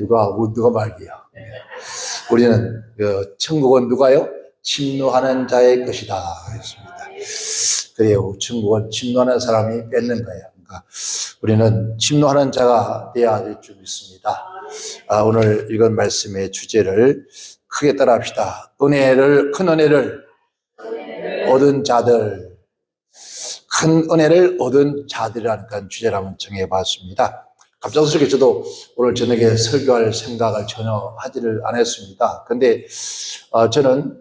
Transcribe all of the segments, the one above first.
누가 말기야. 우리는 천국은 누가요? 침노하는 자의 것이다 했습니다. 그래요. 천국은 침노하는 사람이 뺏는 거예요. 그러니까 우리는 침노하는 자가 되어야 될 줄 믿습니다. 오늘 읽은 말씀의 주제를 크게 따라합시다. 큰 은혜를 얻은 자들, 큰 은혜를 얻은 자들이라는 그런 주제를 한번 정해봤습니다. 갑작스럽게 저도 오늘 저녁에 설교할 생각을 전혀 하지를 않았습니다. 근데 저는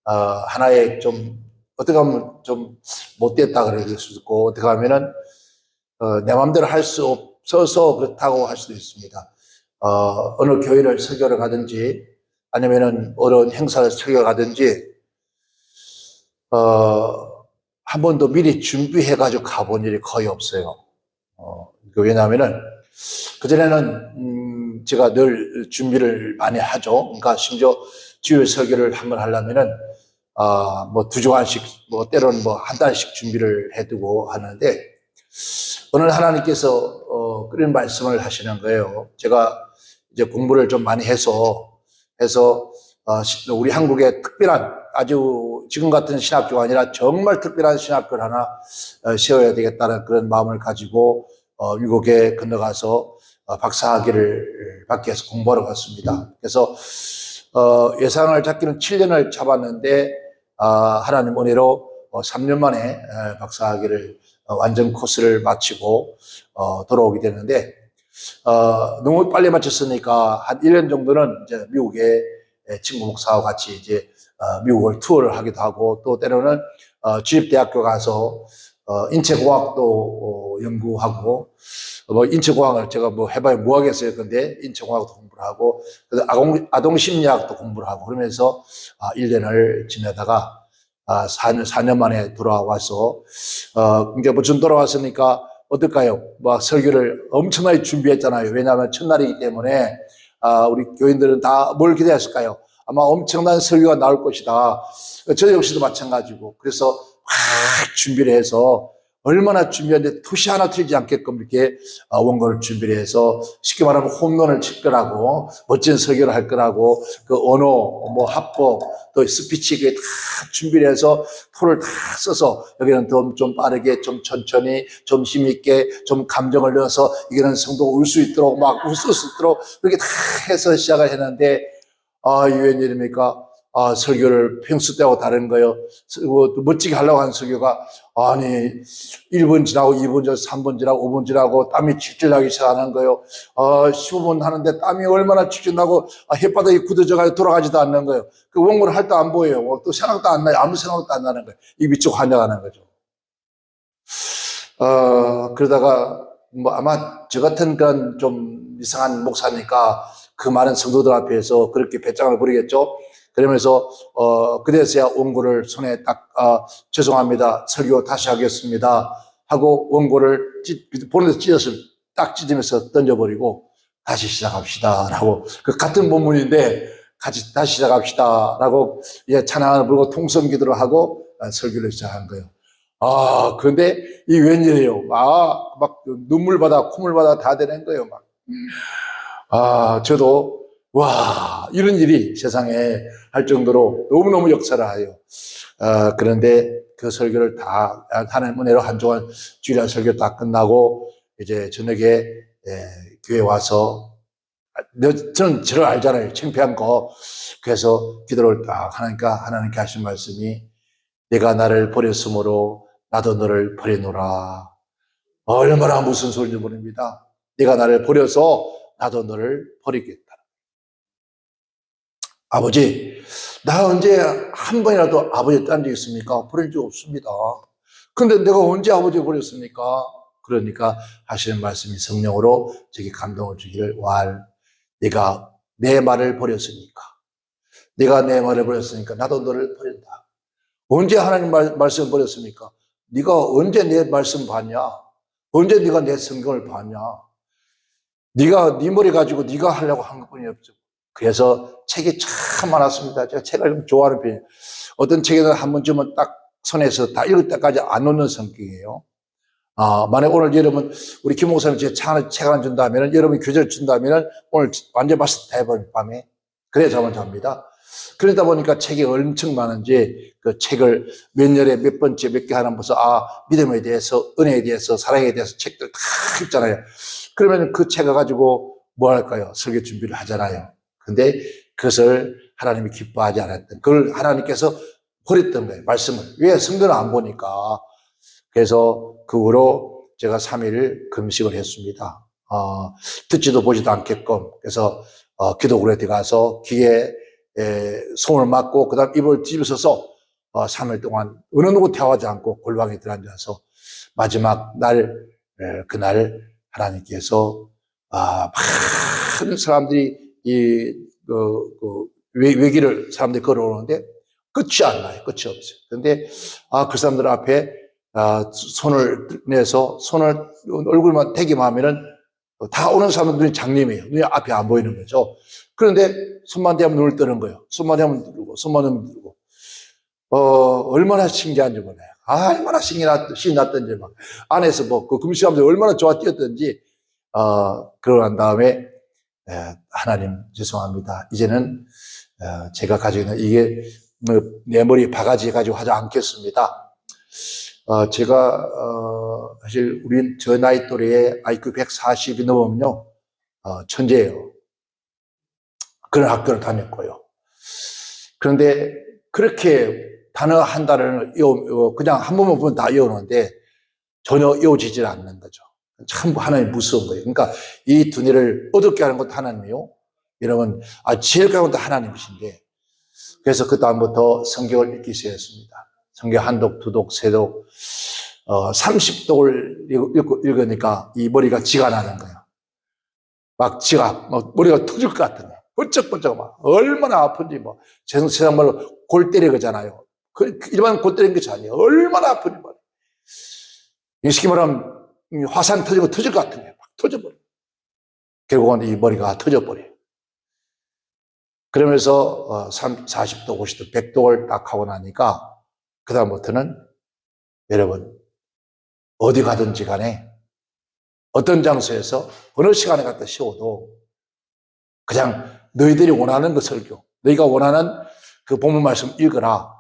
하나의 좀 어떻게 하면 좀 못됐다 그럴 수도 있고 어떻게 하면은 내 마음대로 할 수 없어서 그렇다고 할 수도 있습니다. 어느 교회를 설교를 가든지 아니면은 어느 행사를 설교 가든지 한 번도 미리 준비해가지고 가본 일이 거의 없어요. 왜냐하면은 그전에는 제가 늘 준비를 많이 하죠. 그러니까 심지어 주일 설교를 한번 하려면은 뭐 2주간씩 뭐 때로는 뭐 한 달씩 준비를 해두고 하는데 오늘 하나님께서 그런 말씀을 하시는 거예요. 제가 이제 공부를 좀 많이 해서 우리 한국에 특별한 아주 지금 같은 신학교가 아니라 정말 특별한 신학교를 하나 세워야 되겠다는 그런 마음을 가지고 미국에 건너가서 박사학위를 받기 위해서 공부하러 갔습니다. 그래서 예상을 잡기는 7년을 잡았는데 하나님 은혜로 3년 만에 박사학위를 완전 코스를 마치고 돌아오게 되는데 너무 빨리 마쳤으니까 한 1년 정도는 이제 미국에 친구 목사와 같이 이제 미국을 투어를 하기도 하고 또 때로는 주립대학교 가서 인체공학도 연구하고 뭐 인체공학을 제가 뭐 해봐야 뭐 하겠어요. 근데 인체공학도 공부를 하고 아동심리학도 공부를 하고 그러면서 1년을 지내다가 4년 만에 돌아와서 이제 뭐좀 돌아왔으니까 어떨까요? 막 설교를 엄청나게 준비했잖아요. 왜냐하면 첫날이기 때문에 우리 교인들은 다 뭘 기대했을까요? 아마 엄청난 설교가 나올 것이다. 저 역시도 마찬가지고 그래서 막 준비를 해서 얼마나 준비했는데 토시 하나 틀리지 않게끔 이렇게 원고를 준비를 해서 쉽게 말하면 홈런을 칠 거라고 멋진 설교를 할 거라고 그 언어 뭐 합법 또 스피치 그게 다 준비를 해서 토를 다 써서 여기는 좀 빠르게 좀 천천히 좀 힘있게 좀 감정을 넣어서 이게는 성도가 울 수 있도록 막 웃을 수 있도록 그렇게 다 해서 시작을 했는데 이 웬일입니까? 설교를 평소 때하고 다른 거예요. 멋지게 하려고 한 설교가, 아니, 1분 지나고, 2분 지나고, 3분 지나고, 5분 지나고, 땀이 질질 나기 시작하는 거예요. 15분 하는데 땀이 얼마나 질질 나고, 햇바닥이 굳어져가지고 돌아가지도 않는 거예요. 그 원고를 할 때 안 보여요. 또 생각도 안 나요. 아무 생각도 안 나는 거예요. 입이 쭉 환장하는 거죠. 그러다가, 뭐 아마 저 같은 그런 좀 이상한 목사니까 그 많은 성도들 앞에서 그렇게 배짱을 부리겠죠. 그러면서 그래서야 원고를 손에 딱 죄송합니다. 설교 다시 하겠습니다. 하고 원고를 본에서 찢어서 딱 찢으면서 던져버리고 다시 시작합시다. 라고 그 같은 본문인데 같이 다시 시작합시다. 라고 찬양을 부르고 통성기도를 하고 설교를 시작한 거예요. 그런데 이 웬일이에요. 막 눈물바다, 콧물바다 다 되는 거예요. 저도, 이런 일이 세상에 할 정도로 너무너무 역사를 해요. 그런데 그 설교를 다, 하나님 은혜로 한 주간 주일날 설교 다 끝나고, 이제 저녁에, 교회 와서, 저는 저를 알잖아요. 창피한 거. 그래서 기도를 딱 하니까 하나님께 하신 말씀이, 내가 나를 버렸으므로 나도 너를 버리노라. 얼마나 무슨 소리인지 모릅니다. 네가 나를 버려서 나도 너를 버리겠다. 아버지, 나 언제 한 번이라도 아버지 딴 적 있습니까? 버린 적 없습니다. 근데 내가 언제 아버지 버렸습니까? 그러니까 하시는 말씀이 성령으로 저기 감동을 주기를 네가 내 말을 버렸으니까. 네가 내 말을 버렸으니까 나도 너를 버린다. 언제 하나님 말씀을 버렸습니까? 네가 언제 내 말씀 봤냐? 언제 네가 내 성경을 봤냐? 네가 네 머리 가지고 네가 하려고 한 것뿐이 없죠. 그래서 책이 참 많았습니다. 제가 책을 좀 좋아하는 편이에요. 어떤 책에는 한 번쯤은 딱 손에서 다 읽을 때까지 안 놓는 성격이에요. 만약 오늘 여러분, 우리 김 목사님 제 책 하나 준다면, 여러분이 교재를 준다면, 오늘 완전 봤을 때 해버릴 밤에. 그래야 잠을 잡니다. 그러다 보니까 책이 엄청 많은지, 그 책을 몇 년에 몇 번째 몇 개 하는 무슨, 믿음에 대해서, 은혜에 대해서, 사랑에 대해서 책들 다 읽잖아요. 그러면 그 책을 가지고 뭐 할까요? 설교 준비를 하잖아요. 근데 그것을 하나님이 기뻐하지 않았던, 그걸 하나님께서 버렸던 거예요. 말씀을. 왜? 성경을 안 보니까. 그래서 그 후로 제가 3일 금식을 했습니다. 듣지도 보지도 않게끔. 그래서 기도국에 들어가서 귀에 손을 맞고 그다음 입을 뒤집어서서 3일 동안 어느 누구 대화하지 않고 골방에 들어앉아서 마지막 날 그날 하나님께서 많은 사람들이 외길을 사람들이 걸어오는데 끝이 안 나요. 끝이 없어요. 그런데 그 사람들 앞에 손을 내서 얼굴만 대기만 하면은 다 오는 사람들 눈이 장님이에요. 눈이 앞이 안 보이는 거죠. 그런데 손만 대면 눈을 뜨는 거예요. 손만 대면 누르고, 손만 대면 누르고. 얼마나 신기한지 몰라요. 얼마나 신이 났던지 막. 안에서 그 금식하면서 얼마나 좋아 뛰었던지, 그러고 난 다음에, 하나님, 죄송합니다. 이제는, 제가 가지고 있는 이게, 내 머리 바가지 가지고 하지 않겠습니다. 제가, 사실, 저 나이 또래에 IQ 140이 넘으면요, 천재예요. 그런 학교를 다녔고요. 그런데 그렇게 단어 한 달을 그냥 한 번만 보면 다 외우는데 전혀 외워지질 않는 거죠. 참 하나님 무서운 거예요. 그러니까 이 두뇌를 어둡게 하는 것도 하나님이요. 여러분, 제일 가까운 것도 하나님이신데 그래서 그 다음부터 성경을 읽기 시작했습니다. 성경 한독, 두독, 세독, 30독을 읽으니까 이 머리가 지가 나는 거예요. 막 머리가 터질 것 같은 거예요. 번쩍번쩍 막 얼마나 아픈지 세상 말로 골 때리는 거잖아요. 일반 골 때리는 것이 아니에요. 얼마나 아픈지 말이에요. 쉽게 말하면 화산 터지고 터질 것 같은 거예요. 막 터져버려요. 결국은 이 머리가 터져버려요. 그러면서 40도, 50도, 100도를 딱 하고 나니까 그 다음부터는 여러분 어디 가든지 간에 어떤 장소에서 어느 시간에 갖다 쉬어도 그냥 너희들이 원하는 그 설교, 너희가 원하는 그 본문 말씀 읽어라.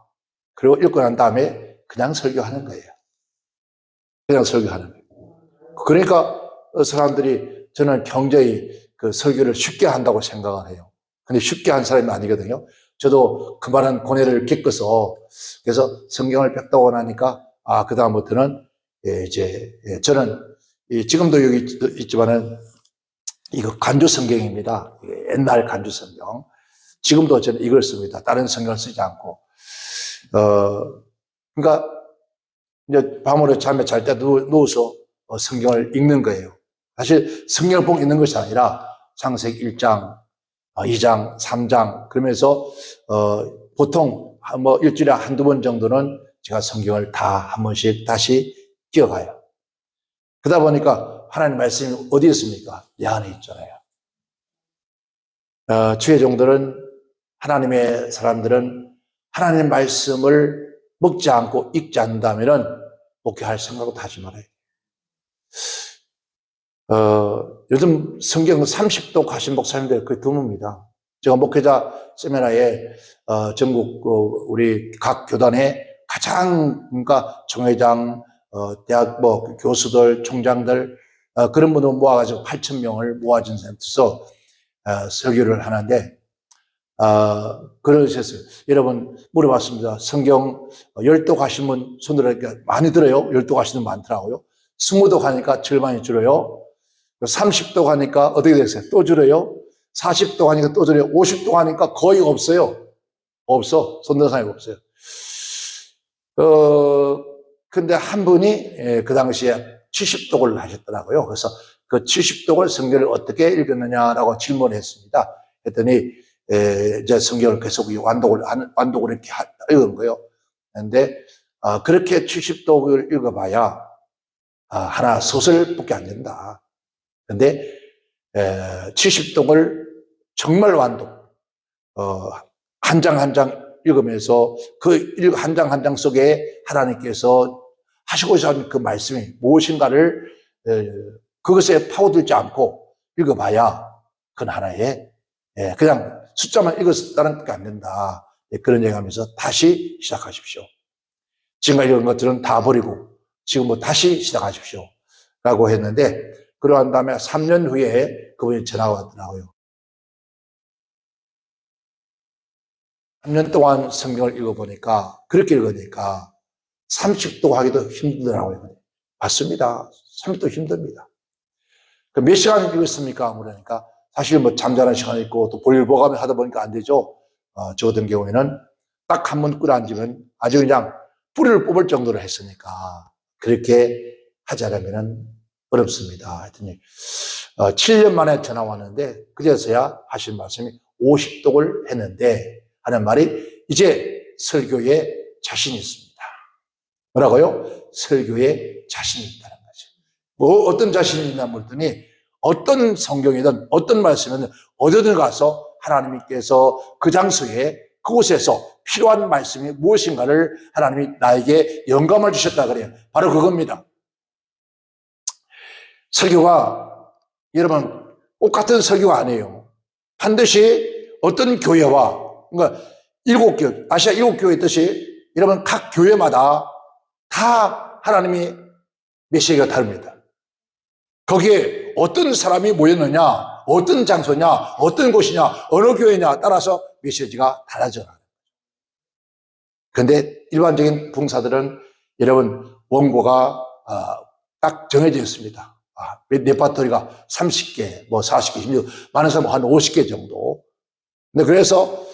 그리고 읽고 난 다음에 그냥 설교하는 거예요. 그냥 설교하는 거예요. 그러니까 사람들이 저는 굉장히 그 설교를 쉽게 한다고 생각을 해요. 근데 쉽게 한 사람이 아니거든요. 저도 그 많은 고뇌를 겪어서 그래서 성경을 뵙다고 나니까 그 다음부터는 저는 지금도 여기 있지만은 이거 간주 성경입니다. 옛날 간주 성경. 지금도 저는 이걸 씁니다. 다른 성경을 쓰지 않고. 그러니까 이제 밤으로 잠에 잘 때 누워서 성경을 읽는 거예요. 사실 성경을 보고 읽는 것이 아니라 창세기 1장, 2장, 3장 그러면서 보통 일주일에 한두 번 정도는 제가 성경을 다 한 번씩 다시 기억해요. 그러다 보니까 하나님 말씀이 어디 있습니까? 내 안에 있잖아요. 주의 종들은 하나님의 사람들은 하나님의 말씀을 먹지 않고 읽지 않는다면 목회할 생각도 하지 말아요. 요즘 성경 30도 가신 목사님들 거의 드뭅니다. 제가 목회자 세미나에 전국 우리 각 교단에 가장 그러니까 총회장, 대학 교수들, 총장들 그런 분들 모아가지고 8,000명을 모아준 상태에서 설교를 하는데 그러셨어요. 여러분 물어봤습니다. 성경 10도 가신 분 손들으니까 많이 들어요. 10도 가시는 분 많더라고요. 20도 가니까 절반이 줄어요. 30도 가니까 어떻게 됐어요? 또 줄어요. 40도 가니까 또 줄어요. 50도 가니까 거의 없어요. 없어. 손드는 사람이 없어요. 근데 한 분이 그 당시에 70독을 하셨더라고요. 그래서 그 70독을 성경을 어떻게 읽었느냐라고 질문을 했습니다. 했더니 이제 성경을 계속 완독을 이렇게 읽은 거예요. 그런데 그렇게 70독을 읽어봐야 하나 소설밖에 안 된다. 그런데 70독을 정말 완독 한 장 한 장 읽으면서 그 한 장 한 장 속에 하나님께서 하시고자 하는 그 말씀이 무엇인가를 그것에 파고들지 않고 읽어봐야 그건 하나의 그냥 숫자만 읽었다는 게 안 된다. 그런 얘기하면서 다시 시작하십시오. 지금까지 이런 것들은 다 버리고 지금 뭐 다시 시작하십시오. 라고 했는데 그러한 다음에 3년 후에 그분이 전화가 왔더라고요. 3년 동안 성경을 읽어보니까 그렇게 읽으니까 30도 하기도 힘들더라고요. 맞습니다. 30도 힘듭니다. 몇 시간 읽었습니까? 그러니까 사실 뭐 잠자는 시간이 있고 또 볼일 보가며 하다 보니까 안 되죠. 저 같은 경우에는 딱 한 번 끌어앉으면 아주 그냥 뿌리를 뽑을 정도로 했으니까 그렇게 하자라면 어렵습니다. 하여튼 7년 만에 전화 왔는데 그제서야 하신 말씀이 50독을 했는데 하는 말이 이제 설교에 자신이 있습니다. 뭐라고요? 설교에 자신이 있다는 거죠. 뭐 어떤 자신이 있나 물더니 어떤 성경이든 어떤 말씀이든 어디든 가서 하나님께서 그 장소에 그곳에서 필요한 말씀이 무엇인가를 하나님이 나에게 영감을 주셨다 그래요. 바로 그겁니다. 설교가 여러분 똑같은 설교가 아니에요. 반드시 어떤 교회와 그러니까 7교회, 아시아 7교회 있듯이 여러분 각 교회마다 다 하나님이 메시지가 다릅니다. 거기에 어떤 사람이 모였느냐, 어떤 장소냐, 어떤 곳이냐, 어느 교회냐 따라서 메시지가 달라져요. 그런데 일반적인 봉사들은 여러분 원고가 딱 정해져 있습니다. 레파토리가 30개, 뭐 40개, 많은 사람은 한 50개 정도. 근데 그래서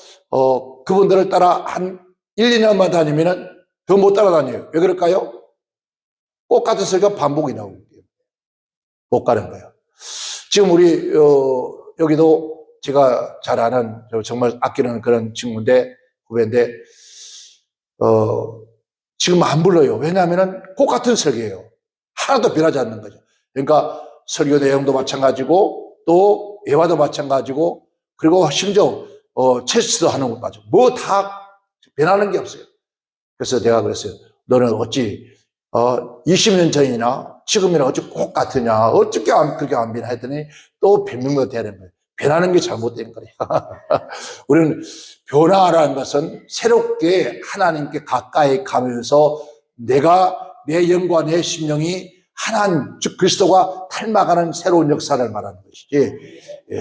그분들을 따라 한 1, 2년만 다니면은 더 못 따라다녀요. 왜 그럴까요? 똑같은 설교가 반복이 나오는 거예요. 못 가는 거예요. 지금 우리 여기도 제가 잘 아는 정말 아끼는 그런 친구인데 후배인데 지금 안 불러요. 왜냐하면은 똑같은 설교예요. 하나도 변하지 않는 거죠. 그러니까 설교 내용도 마찬가지고 또 예화도 마찬가지고 그리고 심지어 체스도 하는 것까지 뭐 다 변하는 게 없어요. 그래서 내가 그랬어요. 너는 어찌 20년 전이나 지금이나 어찌 똑같으냐 어떻게 그렇게 안 변해 했더니 또 변명도 돼야 되는 거예요. 변하는 게 잘못된 거예요. 우리는 변화라는 것은 새롭게 하나님께 가까이 가면서 내가 내 영과 내 심령이 하나님 즉 그리스도가 닮아가는 새로운 역사를 말하는 것이지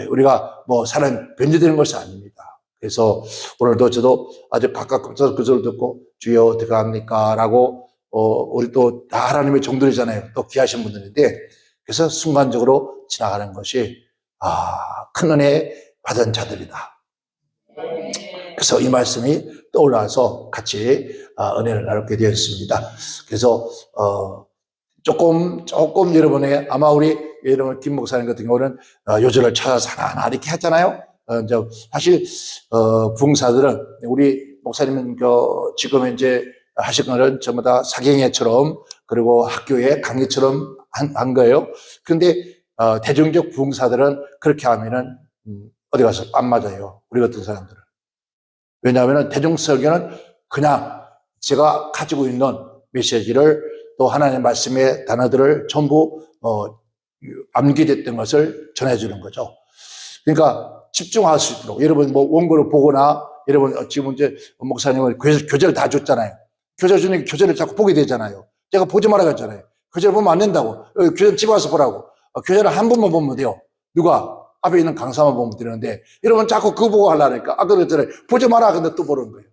우리가 뭐 사람 변질되는 것이 아닙니다. 그래서 오늘도 저도 아주 가깝게 그 소리를 듣고 주여 어떻게 합니까? 라고 우리 또 다 하나님의 종들이잖아요. 또 귀하신 분들인데 그래서 순간적으로 지나가는 것이 큰 은혜 받은 자들이다. 그래서 이 말씀이 떠올라서 같이 은혜를 나누게 되었습니다. 그래서 조금 여러분의 아마 우리 여러분 김 목사님 같은 경우는 요절을 찾아서 하나하나 이렇게 했잖아요. 사실 부흥사들은 우리 목사님은 지금 이제 하실 거는 전부 다 사경회처럼 그리고 학교의 강의처럼 한 거예요. 그런데 대중적 부흥사들은 그렇게 하면은 어디 가서 안 맞아요. 우리 같은 사람들은. 왜냐하면 대중설교는 그냥 제가 가지고 있는 메시지를 또 하나님의 말씀의 단어들을 전부 암기됐던 것을 전해주는 거죠. 그러니까 집중할 수 있도록 여러분 뭐 원고를 보거나 여러분 지금 이제 목사님은 교재를 다 줬잖아요. 교재 주니까 교재를 자꾸 보게 되잖아요. 제가 보지 말라고 했잖아요. 교재를 보면 안 된다고. 교재 집에 와서 보라고. 교재를 한 번만 보면 돼요. 누가? 앞에 있는 강사만 보면 되는데 여러분 자꾸 그거 보고 하려니까 아까 그랬잖아요. 보지 마라. 근데 또 보는 거예요.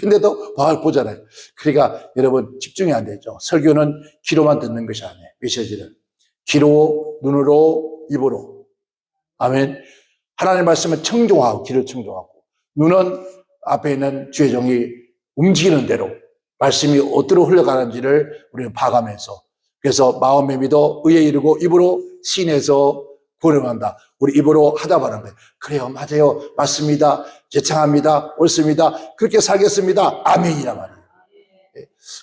근데도 보잖아요. 그러니까 여러분 집중이 안 되죠. 설교는 귀로만 듣는 것이 아니에요. 메시지를. 귀로, 눈으로, 입으로. 아멘. 하나님의 말씀을 청종하고 귀를 청종하고 눈은 앞에 있는 주의 종이 움직이는 대로 말씀이 어디로 흘러가는지를 우리는 봐가면서 그래서 마음에 믿어 의에 이르고 입으로 신에서 구원한다. 우리 입으로 하다 말하는 거예요. 그래요. 맞아요. 맞습니다. 제창합니다. 옳습니다. 그렇게 살겠습니다. 아멘이란 말이에요.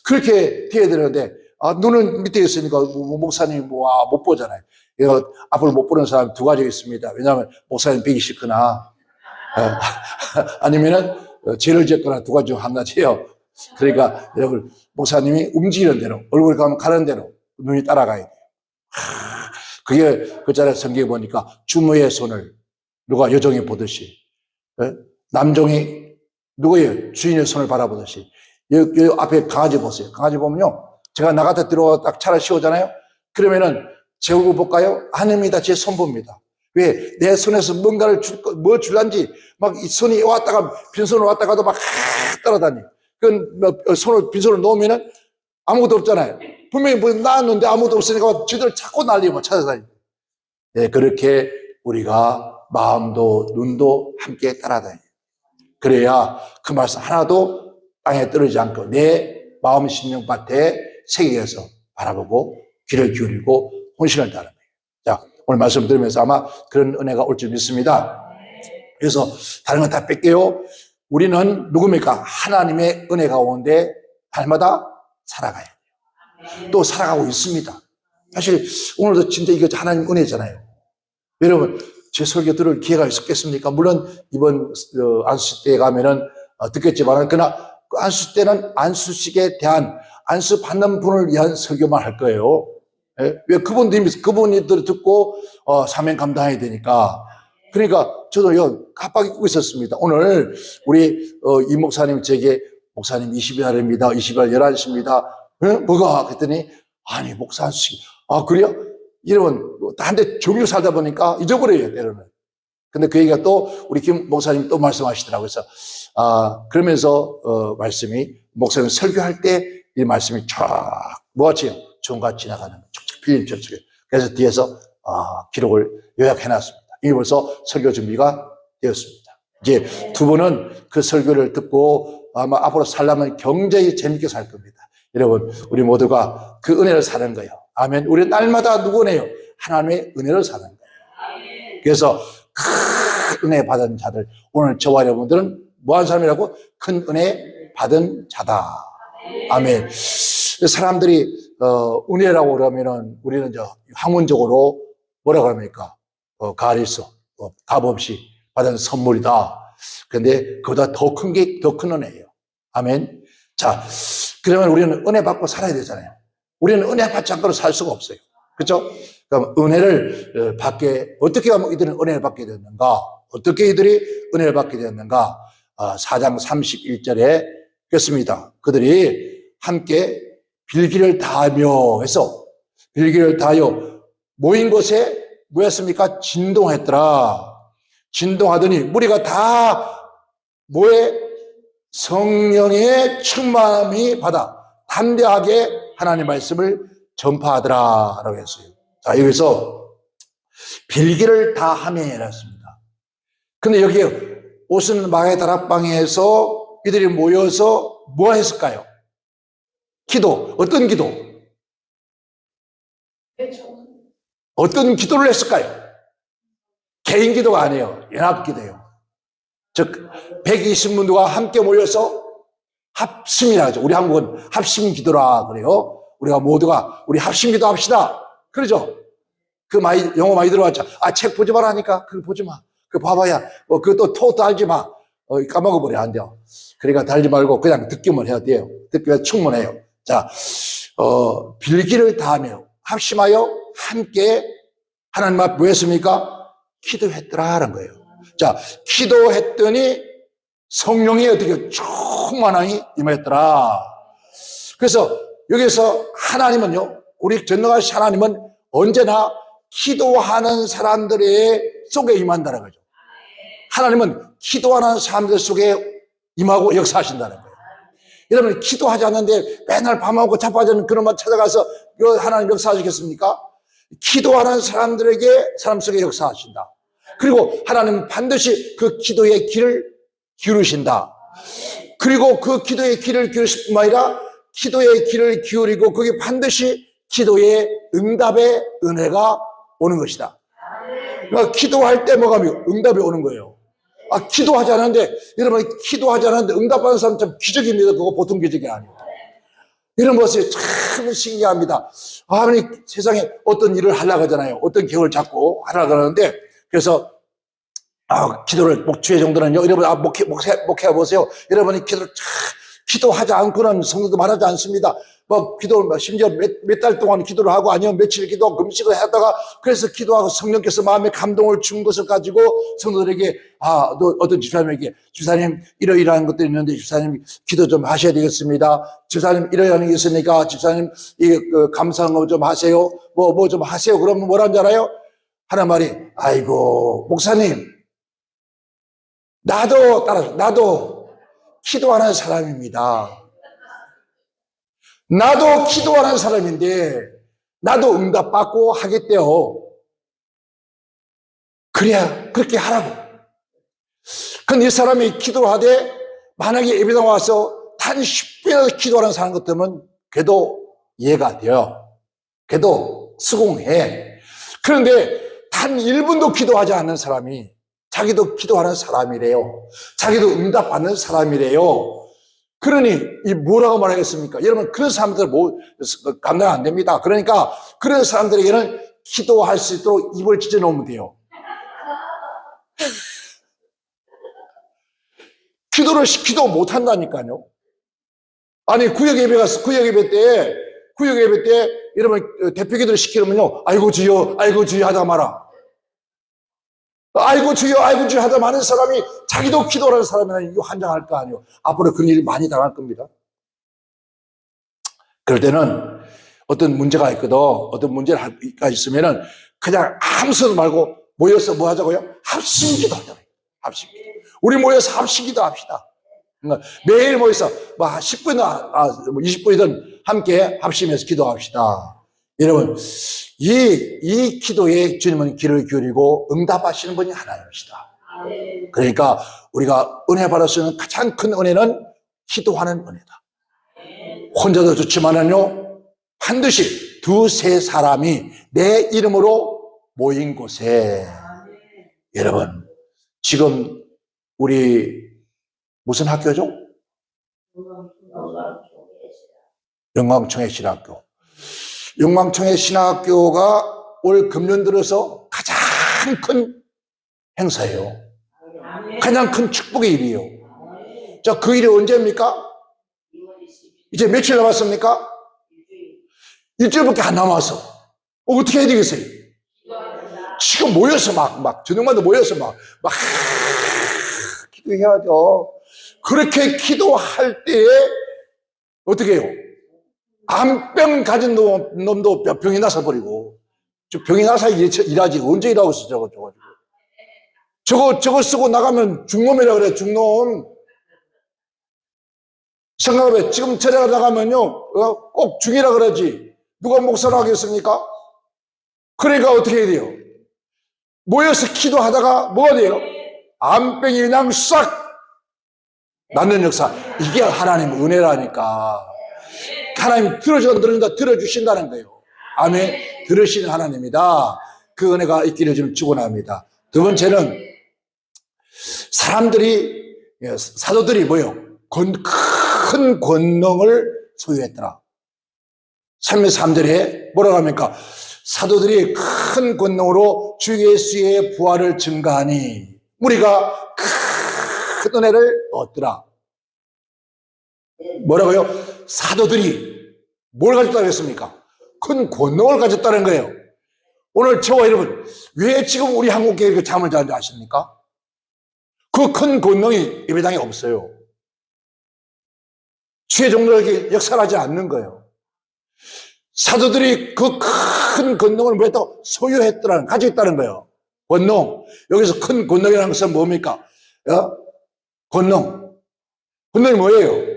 그렇게 돼야 되는데 눈은 밑에 있으니까 목사님이 못 보잖아요. 이거 앞으로 못 보는 사람 두 가지 있습니다. 왜냐하면 목사님 뵈기 싫거나 아니면은 죄를 짓거나 두 가지 중 한 가지예요. 그러니까 여러분, 목사님이 움직이는 대로, 얼굴이 가는 대로 눈이 따라가야 돼요. 그게 그자리에 성경에 보니까 주모의 손을 누가 여종이 보듯이, 남종이 누구예요? 주인의 손을 바라보듯이. 여기 앞에 강아지 보세요. 강아지 보면요, 제가 나갔다 들어가 딱 차를 씌우잖아요. 그러면은 제 얼굴 볼까요? 아닙니다. 제 손 봅니다. 왜? 내 손에서 뭔가를 뭐 줄란지 막 이 손이 왔다가 빈손으로 왔다가도 막 따라다니. 그 손을 빈손으로 놓으면은 아무것도 없잖아요. 분명히 뭐 나왔는데 아무것도 없으니까 지들 자꾸 날리고 찾아다니고. 네, 그렇게 우리가 마음도 눈도 함께 따라다녀요. 그래야 그 말씀 하나도 땅에 떨어지지 않고 내 마음 심령밭에 새겨서 바라보고 귀를 기울이고 혼신을 다하는 거예요. 자, 오늘 말씀 들으면서 아마 그런 은혜가 올 줄 믿습니다. 그래서 다른 건 다 뺄게요. 우리는 누굽니까? 하나님의 은혜 가운데 날마다 살아가야 돼요. 또 살아가고 있습니다. 사실 오늘도 진짜 이거 하나님 은혜잖아요. 여러분, 제 설교 들을 기회가 있었겠습니까? 물론 이번 안수 때에 가면은 듣겠지만, 그러나 그 안수 때는 안수식에 대한 안수 받는 분을 위한 설교만 할 거예요. 왜? 그분들이 듣고 사명 감당해야 되니까. 그러니까 저도 깜빡 잊고 있었습니다. 오늘 우리 이 목사님 제게 목사님 20일입니다. 20일 11시입니다. 뭐가? 그랬더니 아니 목사 안수식. 아 그래요? 여러분 한 대 종류 살다 보니까 잊어버려요 때로는. 근데 그 얘기가 또 우리 김 목사님 또 말씀하시더라고요. 그래서 그러면서 말씀이 목사님 설교할 때 이 말씀이 쫙 뭐같이요? 종과 지나가는 촉촉 필름 촉촉해. 그래서 뒤에서 기록을 요약해놨습니다. 이게 벌써 설교 준비가 되었습니다. 이제 두 분은 그 설교를 듣고 아마 앞으로 살려면 굉장히 재밌게 살 겁니다. 여러분 우리 모두가 그 은혜를 사는 거예요. 아멘. 우리 날마다 누구네요? 하나님의 은혜를 사는 거예요. 그래서 큰 은혜 받은 자들, 오늘 저와 여러분들은 뭐한 사람이라고? 큰 은혜 받은 자다. 아멘. 사람들이 은혜라고 그러면은 우리는 학문적으로 뭐라고 합니까? 가리서 값없이 받은 선물이다. 그런데 그보다 더 큰 게 더 큰 은혜예요. 아멘. 자, 그러면 우리는 은혜 받고 살아야 되잖아요. 우리는 은혜 받지 않고는 살 수가 없어요. 그렇죠? 그럼 은혜를 받게, 어떻게 하면 이들은 은혜를 받게 되었는가? 어떻게 이들이 은혜를 받게 되었는가? 4장 31절에 그렇습니다. 그들이 함께 빌기를 다하며 해서 빌기를 다하여 모인 곳에 뭐였습니까? 진동했더라. 진동하더니 무리가 다 뭐에? 성령의 충만함이 받아 담대하게 하나님의 말씀을 전파하더라 라고 했어요. 자, 여기서 빌기를 다 하며 해놨습니다. 근데 여기에 옷은 마의 다락방에서 이들이 모여서 뭐 했을까요? 기도. 어떤 기도? 어떤 기도를 했을까요? 개인 기도가 아니에요. 연합 기도예요. 즉 120문도가 함께 모여서 합심이라 하죠. 우리 한국은 합심 기도라 그래요. 우리가 모두가 우리 합심 기도 합시다. 그러죠? 그 영어 많이 들어봤죠. 책 보지 말라니까. 그거 보지 마. 그거 봐봐야 그것도 토도 알지 마. 까먹어버려 안 돼요. 그러니까 달지 말고 그냥 듣기만 해야 돼요. 듣기만 충분해요. 자, 빌기를 다하며 합심하여 함께 하나님 앞에 뭐 했습니까? 기도했더라는 거예요. 자, 기도했더니 성령이 어떻게 충만하니 임했더라. 그래서 여기서 하나님은요, 우리 전능하신 하나님은 언제나 기도하는 사람들의 속에 임한다는 거죠. 하나님은 기도하는 사람들 속에 임하고 역사하신다는 거예요. 여러분, 기도하지 않는데 맨날 밤하고 자빠지는 그런 만 찾아가서 하나님 역사하시겠습니까? 기도하는 사람 속에 역사하신다. 그리고 하나님은 반드시 그 기도의 길을 기울이신다. 그리고 그 기도의 길을 기울이실 뿐만 아니라 기도의 길을 기울이고 그게 반드시 기도의 응답의 은혜가 오는 것이다. 그러니까 기도할 때 뭐가 응답이 오는 거예요. 기도하지 않았는데, 여러분, 기도하지 않았는데 응답받는 사람 참 기적입니다. 그거 보통 기적이 아니에요. 이런 것이 참 신기합니다. 하나님 세상에 어떤 일을 하려고 하잖아요. 어떤 계획을 잡고 하려고 하는데, 그래서 기도를 목주의 정도는요. 여러분 목해 보세요. 여러분이 기도를 기도하지 않고는 성도도 말하지 않습니다. 뭐 심지어 몇 달 동안 기도를 하고 아니면 며칠 기도 금식을 하다가 그래서 기도하고 성령께서 마음에 감동을 준 것을 가지고 성도들에게 또 어떤 집사님에게 집사님 이러이러한 것들이 있는데 집사님 기도 좀 하셔야 되겠습니다. 집사님 이러이러한 게 있으니까 집사님 감사한 거 좀 하세요. 뭐 좀 하세요. 그러면 뭐라는 줄 알아요? 하는 말이 아이고 목사님 나도 기도하는 사람입니다. 나도 기도하는 사람인데 나도 응답받고 하겠대요. 그래야 그렇게 하라고. 근데 이 사람이 기도하되 만약에 예배당 와서 단 10분이라도 기도하는 사람 같으면 걔도 이해가 돼요. 걔도 수긍해. 그런데 단 1분도 기도하지 않는 사람이 자기도 기도하는 사람이래요. 자기도 응답받는 사람이래요. 그러니 이 뭐라고 말하겠습니까? 여러분 그런 사람들 감당 안 됩니다. 그러니까 그런 사람들에게는 기도할 수 있도록 입을 찢어 놓으면 돼요. 기도 못 한다니까요. 아니 구역 예배 때 여러분 대표 기도를 시키면요. 아이고 주여 하다 마라. 아이고 주여 하다 많은 사람이 자기도 기도하는 사람이라면 이거 환장할 거 아니에요. 앞으로 그런 일 많이 당할 겁니다. 그럴 때는 어떤 문제가 있거든. 어떤 문제가 있으면은 그냥 아무 소리 말고 모여서 뭐 하자고요? 합심기도 하자고요. 합심기. 우리 모여서 합심기도 합시다. 매일 모여서 뭐 10분, 20분이든 함께 합심해서 기도합시다. 여러분, 이 기도에 주님은 귀를 기울이고 응답하시는 분이 하나님이시다. 그러니까 우리가 은혜 받을 수 있는 가장 큰 은혜는 기도하는 은혜다. 혼자도 좋지만은요, 반드시 두세 사람이 내 이름으로 모인 곳에 여러분, 지금 우리 무슨 학교죠? 영광청해 신학교. 영광청해 신학교가 올 금년 들어서 가장 큰 행사예요. 가장 큰 축복의 일이에요. 자, 그 일이 언제입니까? 이제 며칠 남았습니까? 일주일밖에 안 남았어. 어떻게 해야 되겠어요? 지금 모여서 저녁마다 모여서 기도해야죠. 그렇게 기도할 때에 어떻게 해요? 암병 가진 놈도 병이 나서 버리고, 병이 나서 일하지. 언제 일하고 있어, 저거 쓰고 나가면 중놈이라 그래, 중놈. 생각해봐. 지금 저래가 나가면요, 꼭 중이라 그러지. 누가 목사를 하겠습니까? 그러니까 어떻게 해야 돼요? 모여서 기도하다가 뭐가 돼요? 암병이 그냥 싹 낫는 역사. 이게 하나님 은혜라니까. 하나님 들어주신다는 거예요. 아멘. 들으시는 하나님이다. 그 은혜가 있기를 좀 축원합니다. 두 번째는 사도들이 뭐요? 큰 권능을 소유했더라. 3절에 뭐라고 합니까? 사도들이 큰 권능으로 주 예수의 부활을 증가하니 우리가 큰 은혜를 얻더라. 뭐라고요? 사도들이 뭘 가졌다고 했습니까? 큰 권능을 가졌다는 거예요. 오늘 저와 여러분, 왜 지금 우리 한국교회 이렇게 잠을 자는지 아십니까? 그 큰 권능이 예배당에 없어요. 주의 종들에게 역사하지 않는 거예요. 사도들이 그 큰 권능을 뭐 했다고? 가지고 있다는 거예요. 권능. 여기서 큰 권능이라는 것은 뭡니까? 권능이 뭐예요?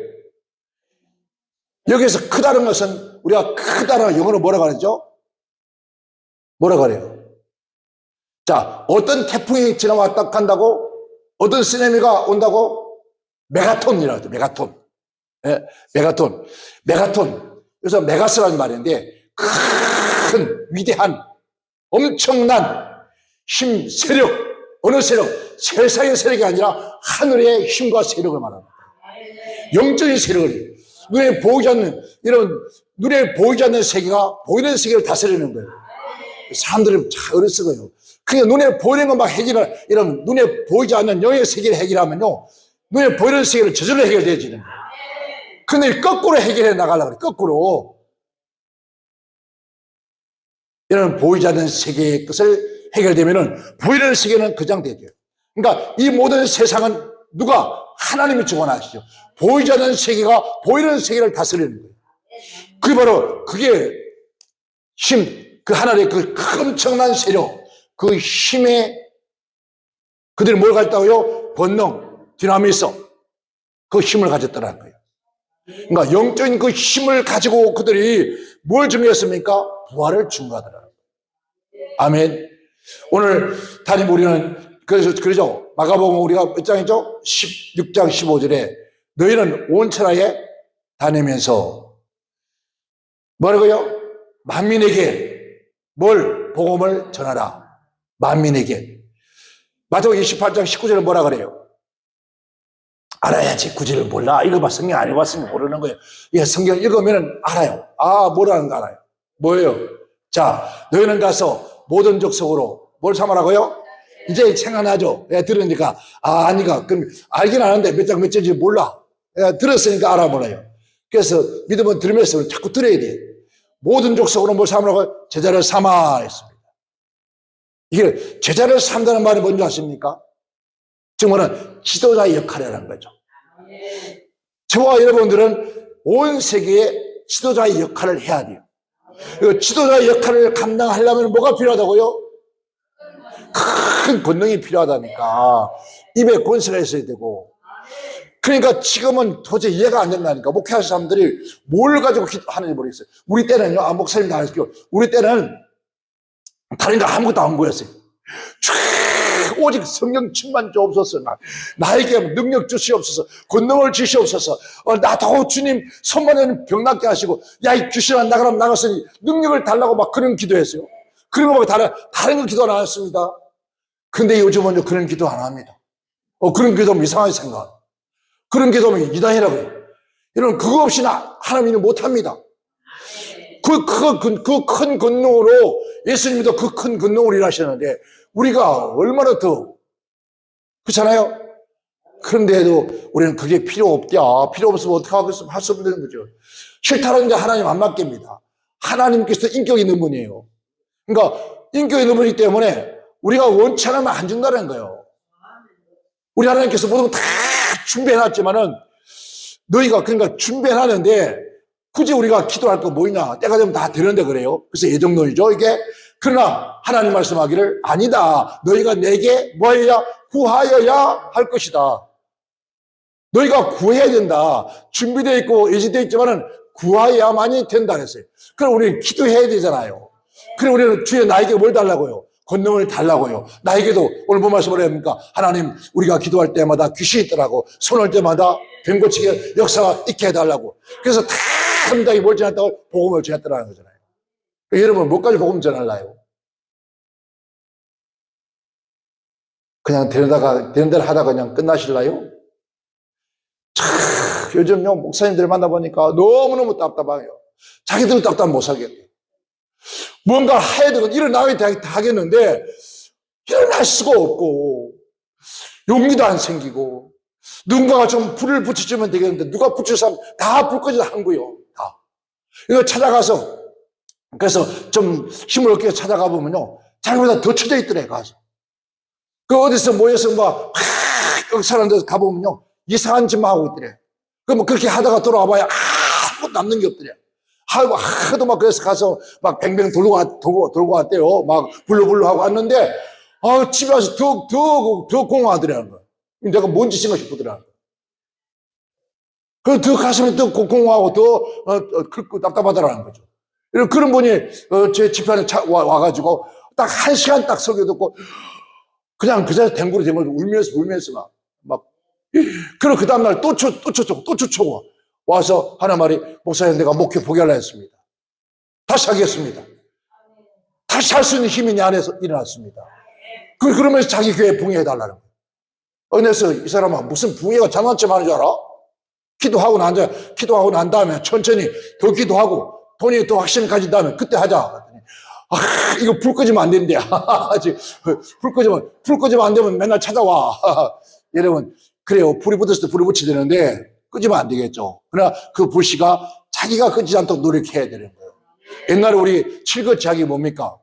여기서 크다는 것은 우리가 크다는 영어로 뭐라고 하죠? 뭐라고 그래요? 자, 어떤 태풍이 지나왔다 간다고? 어떤 쓰나미가 온다고? 메가톤이라고 하죠. 메가톤. 네, 메가톤. 그래서 메가스라는 말인데 큰 위대한 엄청난 힘, 세력, 어느 세력? 세상의 세력이 아니라 하늘의 힘과 세력을 말합니다. 영적인 세력을 눈에 보이지 않는 세계가 보이는 세계를 다스리는 거예요. 사람들이 잘 어리석어요. 그냥 눈에 보이는 것만 이런 눈에 보이지 않는 영의 세계를 해결하면요, 눈에 보이는 세계를 저절로 해결되어지는 거예요. 근데 거꾸로 해결해 나가려고 그래. 거꾸로. 이런 보이지 않는 세계의 것을 해결되면은 보이는 세계는 그장되죠. 그러니까 이 모든 세상은 누가? 하나님이 주관하시죠. 보이지 않는 세계가 보이는 세계를 다스리는 거예요. 그게 바로 그게 그 하나님의 그 엄청난 세력, 그 힘에 그들이 뭘 가졌다고요? 본능, 디나미스, 그 힘을 가졌다는 거예요. 그러니까 영적인 그 힘을 가지고 그들이 뭘 증거했습니까? 부활을 증거하더라고요. 아멘. 오늘 담임 우리는 그러죠. 마가복음 우리가 몇 장이죠? 16장 15절에 너희는 온 천하에 다니면서 뭐라고요? 만민에게 뭘? 복음을 전하라. 만민에게. 마태복음 28장 19절은 뭐라 그래요? 알아야지. 구절을 몰라. 읽어봐. 성경 안 읽어봤으면 모르는 거예요. 예, 성경 읽으면 알아요. 아, 뭐라는 거 알아요. 뭐예요? 자, 너희는 가서 모든 족속으로 뭘 삼으라고요? 이제 생각나죠? 예, 들으니까. 아, 아니가. 그럼 알긴 아는데 몇 장 몇 절인지 몰라. 예, 들었으니까 알아보라요. 그래서 믿음은 들으면서 자꾸 들어야 돼. 모든 족속으로 뭘 삼으라고요? 제자를 삼아 했습니다. 이게 제자를 삼다는 말이 뭔지 아십니까? 정말은 지도자의 역할이라는 거죠. 저와 여러분들은 온 세계에 지도자의 역할을 해야 돼요. 지도자의 역할을 감당하려면 뭐가 필요하다고요? 큰 권능이 필요하다니까. 입에 권세가 있어야 되고. 그러니까 지금은 도저히 이해가 안 된다니까. 목회하는 사람들이 뭘 가지고 하는지 모르겠어요. 우리 때는요, 목사님 다 아시죠? 우리 때는 다른 거 아무것도 안 보였어요. 오직 성령 충만 주옵소서. 나에게 능력 주시옵소서. 권능을 주시옵소서. 나도 주님 손만에는 병 낫게 하시고, 야, 이 귀신아 나가라면 나갔으니 능력을 달라고 막 그런 기도했어요. 그런 거 말고 다른 거 기도 안 했습니다. 근데 요즘은 그런 기도 안 합니다. 그런 기도하면 이상하게 생각해요. 그런 기도하면 이단이라고 해요. 여러분, 그거 없이 하나님은 못합니다. 그 큰 권능으로, 예수님도 그 큰 권능으로 일하시는데, 우리가 얼마나 더, 그렇잖아요? 그런데도 우리는 그게 필요 없다. 필요 없으면 어떻게 하겠으면 할 수 없는 거죠. 싫다는 게 하나님 안 맡깁니다. 하나님께서 인격 있는 분이에요. 그러니까 인격 있는 분이기 때문에 우리가 원치 않으면 안 준다는 거예요. 우리 하나님께서 모든 걸 다 준비해놨지만은 너희가 그러니까 준비해놨는데 굳이 우리가 기도할 거 뭐 있냐? 때가 되면 다 되는데 그래요. 그래서 예정론이죠, 이게. 그러나 하나님 말씀하기를 아니다. 너희가 내게 뭐 해야? 구하여야 할 것이다. 너희가 구해야 된다. 준비되어 있고 예지되어 있지만은 구하여야만이 된다 그랬어요. 그럼 우리는 기도해야 되잖아요. 그럼 우리는 주여 나에게 뭘 달라고요? 권능을 달라고요. 나에게도 오늘 뭐 말씀을 해야 합니까? 하나님, 우리가 기도할 때마다 귀신이 있더라고. 손을 때마다 병 고치게 역사가 있게 해달라고. 그래서 다 상당히 멀지 않다고 복음을 전했더라는 거잖아요. 여러분, 뭐까지 복음 전할라요? 그냥 되는 대로 하다가 그냥 끝나실라요? 참, 요즘요, 목사님들 만나보니까 너무너무 답답해요. 자기들도 답답 못 살겠대요. 뭔가 해야 되고, 일어나야 다 하겠는데, 일어날 수가 없고, 용기도 안 생기고, 누군가가 좀 불을 붙여주면 되겠는데, 누가 붙일 사람 다 불 꺼져 한 거요. 다. 이거 찾아가서, 그래서 좀 힘을 얻기 위해서 찾아가 보면요, 자기보다 더 쳐져 있더래, 가서. 그 어디서 모여서 막, 여기 사람들 가보면요, 이상한 짓만 하고 있더래. 그럼 그렇게 하다가 돌아와봐야 아무것도 남는 게 없더래. 하도 막 그래서 가서 막 뱅뱅 돌고 왔대요. 막 불러불러 하고 왔는데, 집에 와서 더 공허하더라는 거야. 내가 뭔 짓인가 싶더라는 거야. 더 가슴이 더 공허하고 더 답답하더라는 거죠. 그런 분이 제 집안에 와가지고 딱 1시간 딱 설교 듣고 그냥 그 자리에서 댕구로 울면서 막 그리고 그 다음날 또 쫓아오고 와서 하는 말이 목사님 내가 목회 포기하려 했습니다. 다시 하겠습니다. 다시 할 수 있는 힘이 내 안에서 일어났습니다. 그러면서 자기 교회 붕해해달라는 거예요. 그래서 이 사람은 무슨 붕해가 장난점 하는 줄 알아? 기도하고 난 다음에 천천히 더 기도하고 돈이 더 확신을 가진 다음에 그때 하자. 이거 불 꺼지면 안 된대. 불 꺼지면 안 되면 맨날 찾아와. 여러분, 그래요. 불이 붙었을 때 불을 붙여야 되는데, 끄지면 안 되겠죠. 그러나 그 불씨가 자기가 끄지 않도록 노력해야 되는 거예요. 옛날에 우리 칠거제약이 뭡니까?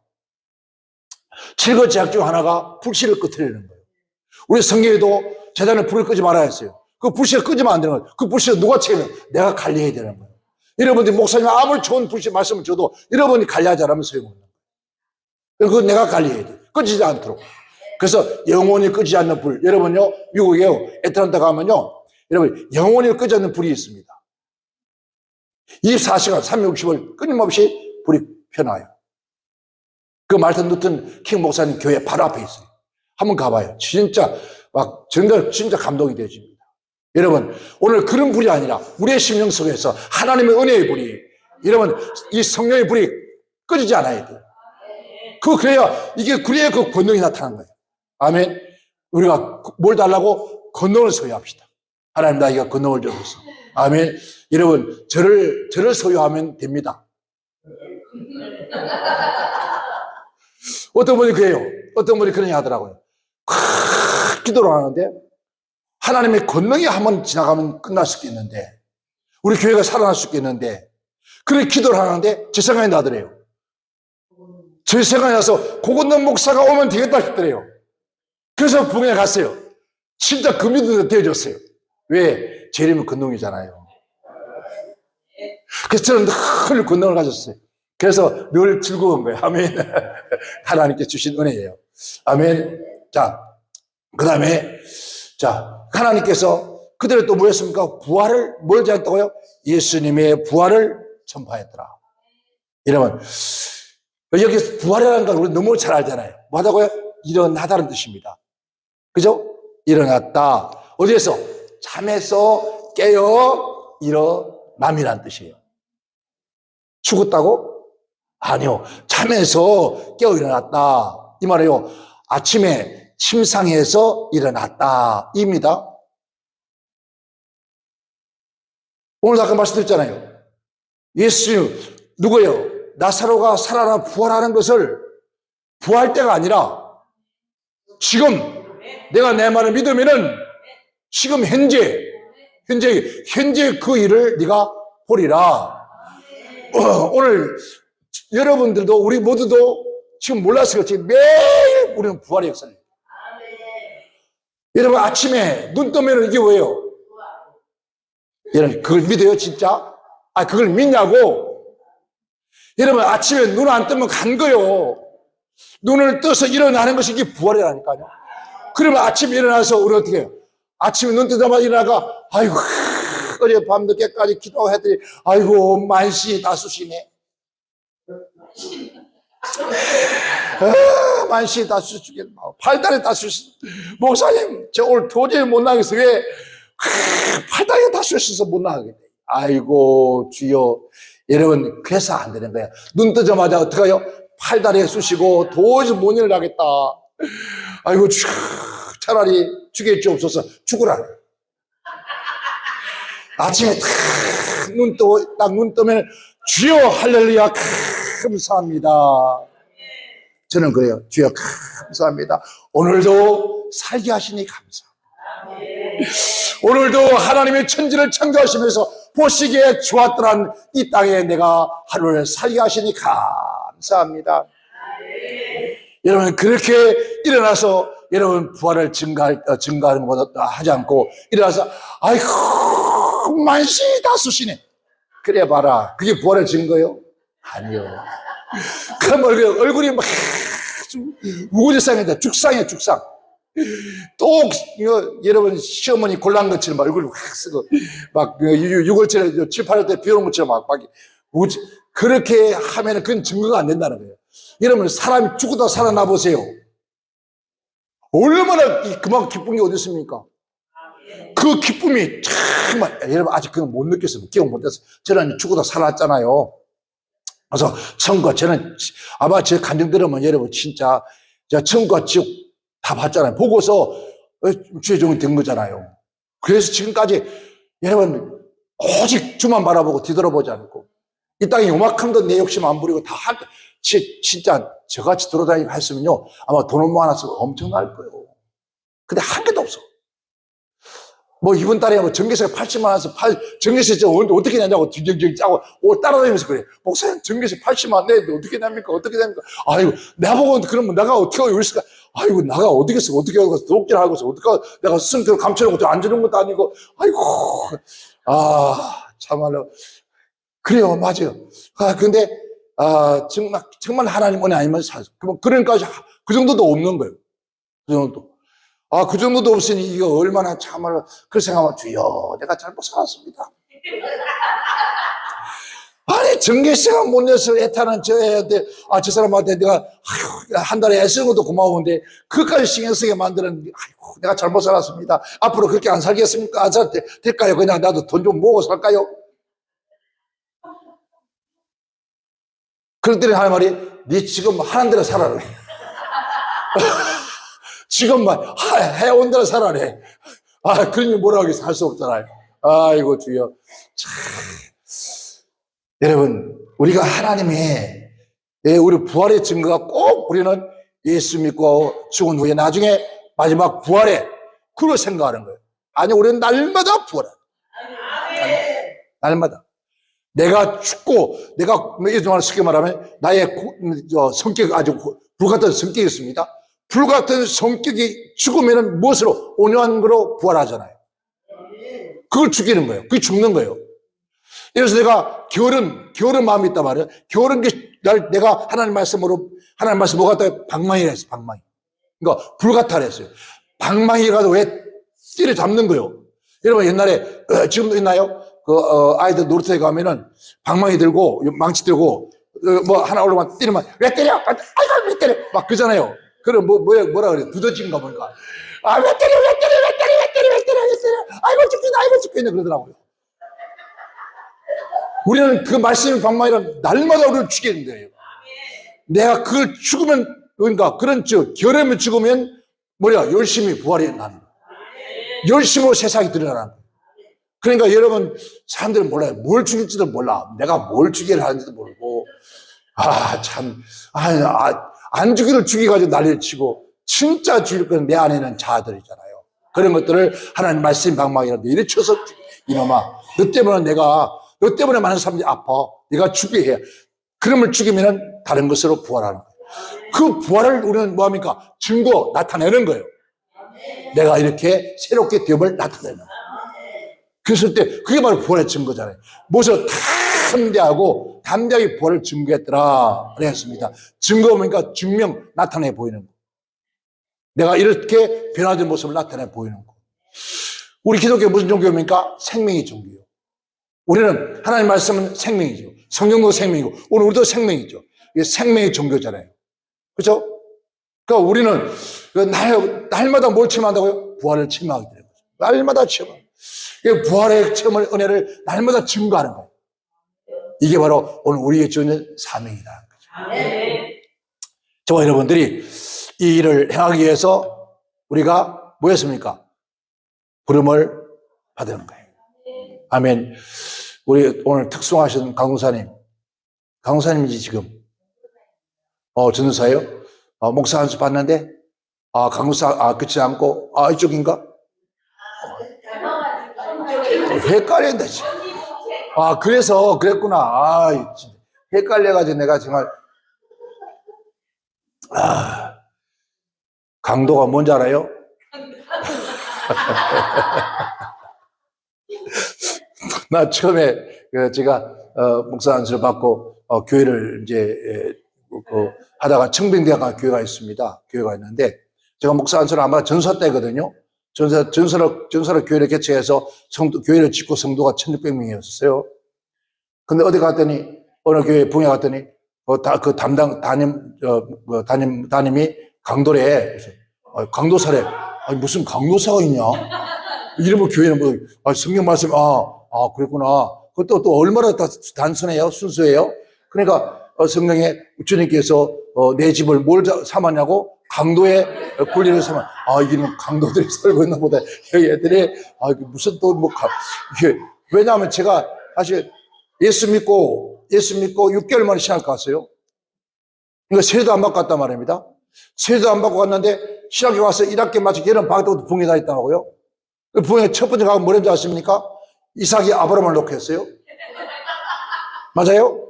칠거제약 중 하나가 불씨를 끄트리는 거예요. 우리 성경에도 제단에 불을 끄지 말아야 했어요. 그 불씨를 끄지면 안 되는 거예요. 그 불씨를 누가 책임져? 내가 관리해야 되는 거예요. 여러분들이 목사님 아무리 좋은 불씨 말씀을 줘도 여러분이 관리하지 않으면 소용없는 거예요. 그건 내가 관리해야 돼요. 꺼지지 않도록. 그래서 영원히 끄지 않는 불. 여러분요, 미국에요, 애틀랜타 가면요, 여러분, 영원히 끄지 않는 불이 있습니다. 24시간, 360일 끊임없이 불이 펴나요. 그 말튼 루튼 킹 목사님 교회 바로 앞에 있어요. 한번 가봐요. 진짜, 막, 정말 진짜 감동이 되어집니다. 여러분, 오늘 그런 불이 아니라 우리의 심령 속에서 하나님의 은혜의 불이, 여러분, 이 성령의 불이 꺼지지 않아야 돼요. 그래야 그 권능이 나타나는 거예요. 아멘. 우리가 뭘 달라고? 권능을 소유합시다. 하나님 나에게 권능을 주소서. 아멘. 여러분, 저를 소유하면 됩니다. 어떤 분이 그래요. 어떤 분이 그러냐 하더라고요. 기도를 하는데 하나님의 권능이 한번 지나가면 끝날 수 있겠는데, 우리 교회가 살아날 수 있겠는데, 그렇게 기도를 하는데 제 생각이 나더래요. 제 생각이 나서 고건넌 목사가 오면 되겠다 싶더래요. 그래서 부흥에 갔어요. 진짜 그 믿음이 되어졌어요. 왜? 제 이름은 권능이잖아요. 그래서 저는 늘 권능을 가졌어요. 그래서 늘 즐거운 거예요. 아멘. 하나님께 주신 은혜예요. 아멘. 자, 그 다음에, 자, 하나님께서 그들을 또 뭐 했습니까? 부활을, 뭘 지었다고요? 예수님의 부활을 전파했더라. 이러면, 여기서 부활이라는 걸 우리 너무 잘 알잖아요. 뭐 하다고요? 일어나다는 뜻입니다. 그죠? 일어났다. 어디에서? 잠에서 깨어 일어남이라는 뜻이에요. 죽었다고? 아니요. 잠에서 깨어 일어났다. 이 말이에요. 아침에 침상에서 일어났다. 입니다. 오늘 아까 말씀드렸잖아요. 예수, 누구예요? 나사로가 살아나 부활하는 것을 부활 때가 아니라 지금 내가 내 말을 믿으면은 지금 현재 그 일을 네가 보리라. 오늘 여러분들도 우리 모두도 지금 몰라서 그렇지 매일 우리는 부활의 역사를 해요. 여러분 아침에 눈 뜨면 이게 뭐예요? 여러분 그걸 믿어요 진짜? 그걸 믿냐고? 여러분 아침에 눈 안 뜨면 간 거요. 눈을 떠서 일어나는 것이 이게 부활이라니까요. 그러면 아침에 일어나서 우리 어떻게 해요? 아침에 눈 뜨자마자 일어나가 아이고 어제 밤늦게까지 기도했더니 아이고 만시 다수시네. 만시 다수시겠네. 팔다리 다수시. 목사님 저 오늘 도저히 못 나가겠어. 왜? 팔다리가 다수셔서 못 나가겠네. 아이고 주여. 여러분 그래서 안 되는 거예요. 눈 뜨자마자 어떡해요? 팔다리에 쑤시고 도저히 못 일어나겠다. 아이고 차라리 죽일지없어서 죽으라. 아침에 딱 눈 뜨면 주여 할렐루야 감사합니다. 저는 그래요. 주여 감사합니다. 오늘도 살게 하시니 감사합니다. 오늘도 하나님의 천지를 창조하시면서 보시기에 좋았더란 이 땅에 내가 하루를 살게 하시니 감사합니다. 여러분 그렇게 일어나서 여러분 부활을 증가하는 것 하지 않고 일어나서 아이고 만시 다수시네. 그래 봐라. 그게 부활의 증거요? 아니요. 그럼 얼굴이 막 우거지상이다. 죽상이야 죽상. 또 여러분 시어머니 골란 것처럼 얼굴을 확 쓰고 막 6월철에 7, 8월 때 비 오는 것처럼 막 그렇게 하면 그건 증거가 안 된다는 거예요. 여러분 사람이 죽고다 살아나 보세요. 얼마나 그만큼 기쁜 게 어디 있습니까? 그 기쁨이 정말 여러분 아직 그건 못 느꼈어요. 기억 못 했어요. 저는 죽고다 살았잖아요. 그래서 천국과 저는 아마 제 간증 들으면 여러분 진짜 제가 천국과 지옥 다 봤잖아요. 보고서 최종이 된 거잖아요. 그래서 지금까지 여러분 오직 주만 바라보고 뒤돌아보지 않고 이 땅에 요만큼도 내 욕심 안 부리고 다 진짜 저같이 돌아다니고 했으면요 아마 돈은 많아서 엄청날 거예요. 근데 한 개도 없어. 뭐 이번 달에 뭐 전기세가 80만 원에서 전기세 어떻게 내냐고 뒤적뒤적 짜고 따라다니면서 그래. 목사님 전기세 80만 원 내는데 어떻게 냅니까? 어떻게 됩니까? 아이고 나보고 그러면 내가 어떻게 하고 있을까? 아이고 나가 어떻게 해서 어떻게 하고 독질 하고 있어 어떻게 내가 스승들 감춰놓고 안 주는 것도 아니고 아이고 참말로 그래요 맞아요. 근데 정말 하나님 은혜 아니면 그러니까 그 정도도 없는 거예요. 그 정도. 그 정도도 없으니 이거 얼마나 참말로 그 생각하면 주여 내가 잘못 살았습니다. 아니 전기세가 못 내서 애타는 저 애한테 저 사람한테 내가 한 달에 애쓰는 것도 고마운데 그까지 신경 쓰게 만드는 내가 잘못 살았습니다. 앞으로 그렇게 안 살겠습니까? 안 살 때 될까요? 그냥 나도 돈 좀 모으고 살까요? 그럴 때는 하는 말이 네 지금 하는 대로 살아라. 지금만 해온 대로 살아래. 그러니 뭐라고 하겠어. 할 수 없잖아요. 아이고 주여. 참. 여러분 우리가 하나님의 우리 부활의 증거가 꼭 우리는 예수 믿고 죽은 후에 나중에 마지막 부활에 그걸 생각하는 거예요. 아니 우리는 날마다 부활해. 날마다. 내가 죽고 내가 예전에 쉽게 말하면 나의 성격 아주 불같은 성격이 있습니다. 불같은 성격이 죽으면 무엇으로? 온유한 거로 부활하잖아요. 그걸 죽이는 거예요. 그게 죽는 거예요. 그래서 내가 게으른 마음이 있단 말이에요. 게으른 게 내가 하나님 말씀 뭐가 다 방망이라 했어요. 방망이. 그러니까 불같아라 했어요. 방망이라도 왜 때려잡는 거예요. 여러분 옛날에 지금도 있나요? 아이들 놀이터에 가면은 방망이 들고 망치 들고 뭐 하나 올라가면 때리면 왜 때려? 아이고 왜 때려? 막 그러잖아요. 그럼 뭐라 그래? 두더지인가 보니까 왜 때려? 아이고 죽겠네 그러더라고요. 우리는 그 말씀의 방망이를 날마다 우리를 죽이는 거예요. 내가 그걸 죽으면 그러니까 그런 결함을 죽으면 열심히 부활이 나는 거예요. 열심으로 세상이 드러나는 거예요. 그러니까 여러분 사람들은 몰라요. 뭘 죽일지도 몰라. 내가 뭘 죽이려 하는지도 모르고 안 죽이를 죽여가지고 난리를 치고 진짜 죽일 건 내 안에는 자아들이잖아요. 그런 것들을 하나님 말씀 방망이라도 이래 쳐서 이놈아 너 때문에 많은 사람들이 아파. 네가 죽게 해. 그러면 죽이면 다른 것으로 부활하는 거예요. 그 부활을 우리는 뭐합니까? 증거 나타내는 거예요. 내가 이렇게 새롭게 되음을 나타내는 거예요. 그랬을 때 그게 바로 부활의 증거잖아요. 무엇을 담대하게 부활을 증거했더라 그랬습니다. 증거 그러니까 증명 나타내 보이는 거. 내가 이렇게 변화된 모습을 나타내 보이는 거. 우리 기독교 무슨 종교입니까? 생명의 종교예요. 우리는 하나님 말씀은 생명이죠. 성경도 생명이고 오늘 우리도 생명이죠. 이게 생명의 종교잖아요. 그렇죠? 그러니까 우리는 날마다 뭘 체험한다고요? 부활을 체험하게 되는 거죠. 날마다 체험하고 부활의 체험을 은혜를 날마다 증거하는 거예요. 이게 바로 오늘 우리에게 주는 사명이라는 거죠. 저와 여러분들이 이 일을 행하기 위해서 우리가 뭐였습니까? 부름을 받는 거예요. 아멘. 우리 오늘 특송하신 강우사님이지 지금. 전도사예요? 목사 한 수 봤는데 강우사 그렇지 않고 이쪽인가? 헷갈린다 지금. 그래서 그랬구나. 헷갈려가지고 내가 정말 강도가 뭔지 알아요? 나 처음에 제가 목사 안수를 받고 교회를 이제 하다가 청빙대학가 교회가 있습니다. 교회가 있는데 제가 목사 안수를 아마 전사 때거든요. 전사로 교회를 개최해서 교회를 짓고 성도가 1600명이었어요. 근데 어디 갔더니 어느 교회 붕에 갔더니 그 담당 담임이 강도래. 강도사래. 무슨 강도사가 있냐? 이러면 교회는 성경 말씀 그랬구나. 그것도 또 얼마나 단순해요, 순수해요. 그러니까 성경에 주님께서 내 집을 뭘 삼았냐고 강도의 권리를 삼아. 이게는 강도들이 살고 있나 보다. 얘들이 무슨 또 왜냐하면 제가 사실 예수 믿고 6개월 만에 신학교 갔어요. 그러니까 세례도 안 받고 갔단 말입니다. 세례도 안 받고 갔는데 신학교 가서 1학기 마치고 여름 방학 때부터 붕에 다 있더라고요. 부흥의 첫 번째 가고 뭐랬는지 아십니까? 이삭이 아브라함을 놓고 했어요. 맞아요?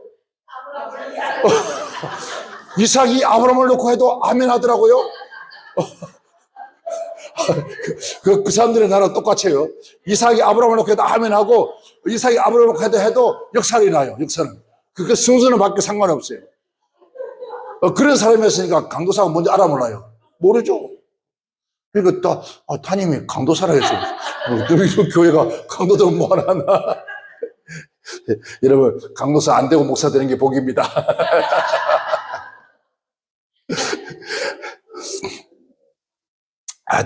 이삭이 아브라함을 놓고 해도 아멘 하더라고요. 그 사람들의 나라 똑같아요. 이삭이 아브라함을 놓고 해도 아멘 하고, 이삭이 아브라함을 놓고 해도 역사를 나요, 역사는. 그 순서는 밖에 상관없어요. 그런 사람이었으니까 강도사가 뭔지 알아몰라요. 모르죠. 그러니까 타님이 강도사라 했어요. 우리 교회가 강도들 뭐 하나 하나. 여러분, 강도사 안 되고 목사 되는 게 복입니다.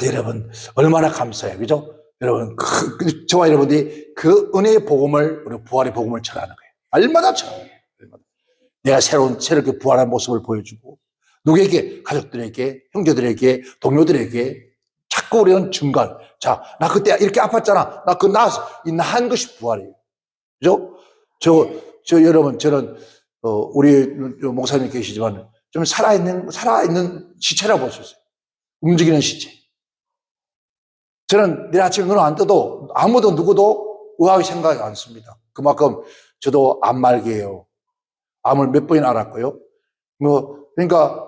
여러분, 얼마나 감사해요. 그죠? 여러분, 저와 여러분들이 그 은혜의 복음을, 우리 부활의 복음을 전하는 거예요. 얼마나 전하는 거예요. 내가 새롭게 부활한 모습을 보여주고, 누구에게, 가족들에게, 형제들에게, 동료들에게, 자꾸 우리는 증거를. 자, 나 그때 이렇게 아팠잖아. 나 그거 나았어. 이 나은 것이 부활이에요. 그죠? 여러분, 저는, 우리 목사님 계시지만, 좀 살아있는 시체라고 볼 수 있어요. 움직이는 시체. 저는 내일 아침에 눈을 안 떠도 아무도 누구도 의학이 생각이 안 씁니다. 그만큼 저도 암 말기예요. 암을 몇 번이나 앓았고요. 그러니까,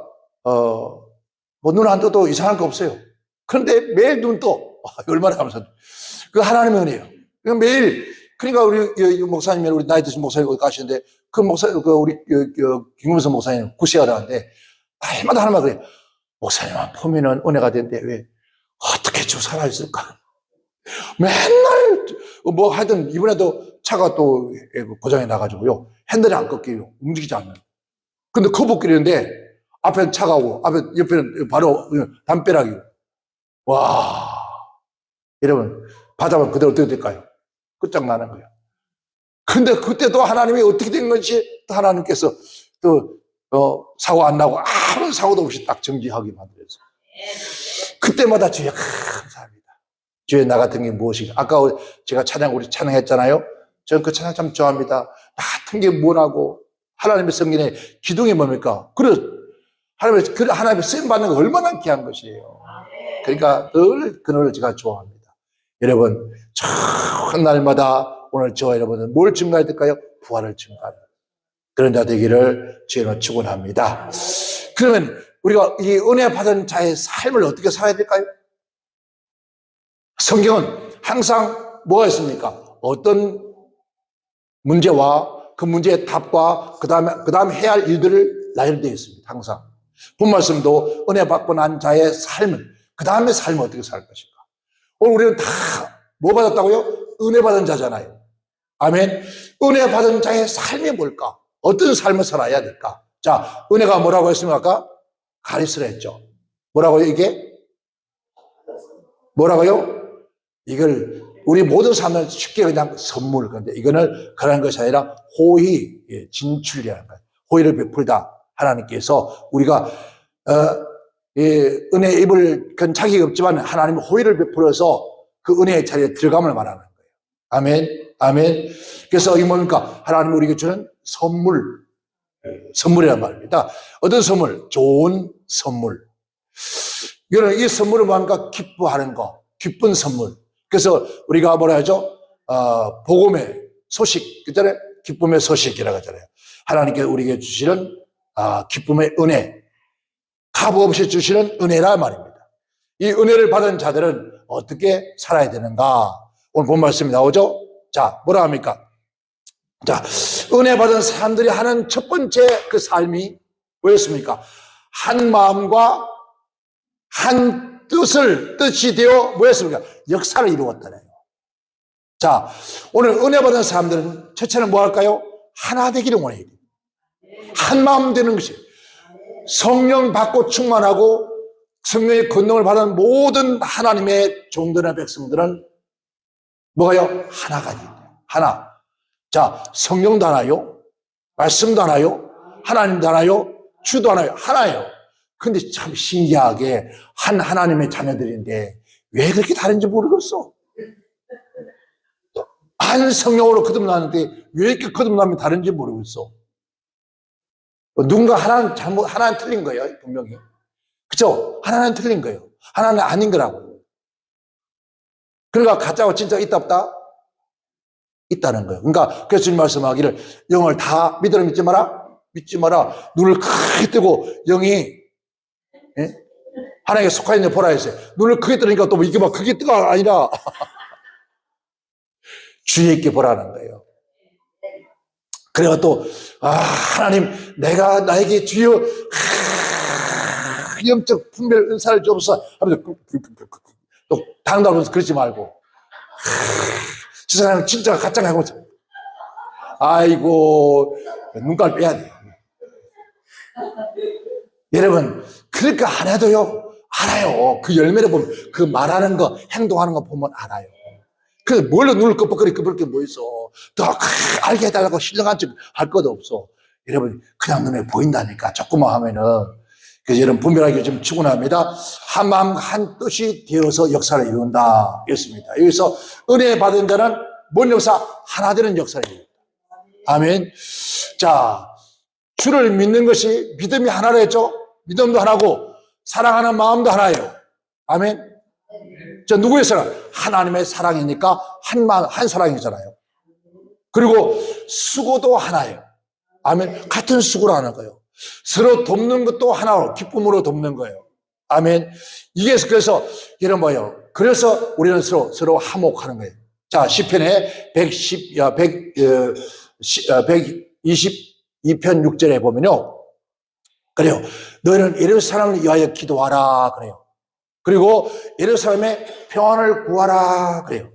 눈을 안 떠도 이상할 거 없어요. 그런데 매일 눈 떠. 얼마나 감사합니다. 그 하나님의 은혜예요. 매일, 그러니까 우리 목사님, 우리 나이 드신 목사님 어디 가시는데, 우리 김금선 목사님 구시하러 하는데, 날마다 하는 말 그래요. 목사님만 보면은 은혜가 된대. 왜? 어떻게 저 살아있을까? 맨날, 하여튼, 이번에도 차가 또 고장이 나가지고요. 핸들이 안 꺾여요. 움직이지 않는. 근데 거북길인데, 앞에는 차가고, 옆에는 바로 담벼락이고. 와. 여러분, 바다만 그대로 어떻게 될까요? 끝장나는 거예요. 근데 그때도 하나님이 어떻게 된 건지, 또 하나님께서 사고 안 나고 아무 사고도 없이 딱 정지하게 만들었어요. 그때마다 주여 감사합니다. 주여 나 같은 게 무엇인가. 아까 제가 우리 찬양했잖아요. 저는 그 찬양 참 좋아합니다. 나 같은 게 뭐라고. 하나님의 성경의 기둥이 뭡니까? 하나님의 쓰임 받는 거 얼마나 귀한 것이에요. 그러니까 늘 그를 제가 좋아합니다. 여러분, 좋은 날마다 오늘 저와 여러분은 뭘 증가해야 될까요? 부활을 증가하는 그런 자 되기를 주님으로 축원합니다. 그러면 우리가 이 은혜 받은 자의 삶을 어떻게 살아야 될까요? 성경은 항상 뭐가 있습니까? 어떤 문제와 그 문제의 답과 그 다음에 해야 할 일들을 나열되어 있습니다. 항상. 본 말씀도 은혜 받고 난 자의 삶은, 그 다음에 삶을 어떻게 살 것인가. 오늘 우리는 다 뭐 받았다고요? 은혜 받은 자잖아요. 아멘. 은혜 받은 자의 삶이 뭘까? 어떤 삶을 살아야 될까? 자, 은혜가 뭐라고 했습니까? 아까? 가리스라 했죠. 뭐라고요, 이게? 뭐라고요? 이걸 우리 모든 사람은 쉽게 그냥 선물. 그런데 이거는 그런 것이 아니라 호의, 진출이라는 거예요. 호의를 베풀다. 하나님께서 우리가 은혜에 입을 그건 자격이 없지만 하나님은 호의를 베풀어서 그 은혜의 자리에 들어감을 말하는 거예요. 아멘, 아멘. 그래서 이 뭡니까? 하나님이 우리에게 주는 선물이란 말입니다. 어떤 선물? 좋은 선물. 이거는 이 선물을 뭔가 기뻐하는 거, 기쁜 선물. 그래서 우리가 뭐라 하죠? 복음의 소식, 그전에 기쁨의 소식이라고 하잖아요. 하나님께 우리에게 주시는 기쁨의 은혜, 값 없이 주시는 은혜란 말입니다. 이 은혜를 받은 자들은 어떻게 살아야 되는가? 오늘 본 말씀이 나오죠? 자, 뭐라 합니까? 자, 은혜 받은 사람들이 하는 첫 번째 그 삶이 뭐였습니까? 한 마음과 한 뜻이 되어 뭐였습니까? 역사를 이루었다네요. 자, 오늘 은혜 받은 사람들은 첫째는 뭐 할까요? 하나 되기를 원해야 돼요. 한 마음 되는 것이. 성령 받고 충만하고 성령의 권능을 받은 모든 하나님의 종들이나 백성들은 뭐가요? 하나가 돼요. 하나. 자, 성령도 하나요? 말씀도 하나요? 하나님도 하나요? 주도 하나요? 하나예요. 근데 참 신기하게 한 하나님의 자녀들인데 왜 그렇게 다른지 모르겠어. 한 성령으로 거듭나는데 왜 이렇게 거듭나면 다른지 모르겠어. 누군가 하나는 틀린 거예요, 분명히. 그죠? 하나는 틀린 거예요. 하나는 아닌 거라고요. 그러니까 가짜가 진짜 있다 없다? 있다는 거예요. 그러니까 그래서 주님 말씀하기를 영을 다 믿으라 믿지 마라? 믿지 마라. 눈을 크게 뜨고 영이 예? 하나님께 속하 있는 보라 했어요. 눈을 크게 뜨니까 또 뭐 이게 막 크게 뜨가 아니라 주의 있게 보라는 거예요. 그래가 또 하나님 내가 나에게 주여 영적 분별 은사를 주옵소서 하면서 또 당당하면서 그러지 말고 저 사람은 진짜 가짜가 하고 아이고 눈깔 빼야 돼요. 여러분 그러니까 안 해도요 알아요. 그 열매를 보면 그 말하는 거 행동하는 거 보면 알아요. 그래서 뭘로 눈을 끄덕거리게 뭐 있어. 더 알게 해달라고 신령한 척 할 것도 없어. 여러분 그냥 눈에 보인다니까 조금만 하면은. 그래서 여러분 분별하게 좀 축원합니다. 한 마음 한 뜻이 되어서 역사를 이룬다 이렇습니다. 여기서 은혜 받은 자는 뭔 역사? 하나 되는 역사를 이룬다. 아멘. 자, 주를 믿는 것이 믿음이 하나라 했죠. 믿음도 하나고 사랑하는 마음도 하나예요. 아멘. 저 누구의 사랑? 하나님의 사랑이니까 한 마음 한 사랑이잖아요. 그리고 수고도 하나예요. 아멘. 같은 수고를 하는 거예요. 서로 돕는 것도 하나로 기쁨으로 돕는 거예요. 아멘. 이게 그래서 이런 뭐예요? 그래서 우리는 서로 화목하는 거예요. 자, 시편에 122편 6절에 보면요. 그래요. 너희는 예루살렘을 위하여 기도하라. 그래요. 그리고 예루살렘의 평안을 구하라. 그래요.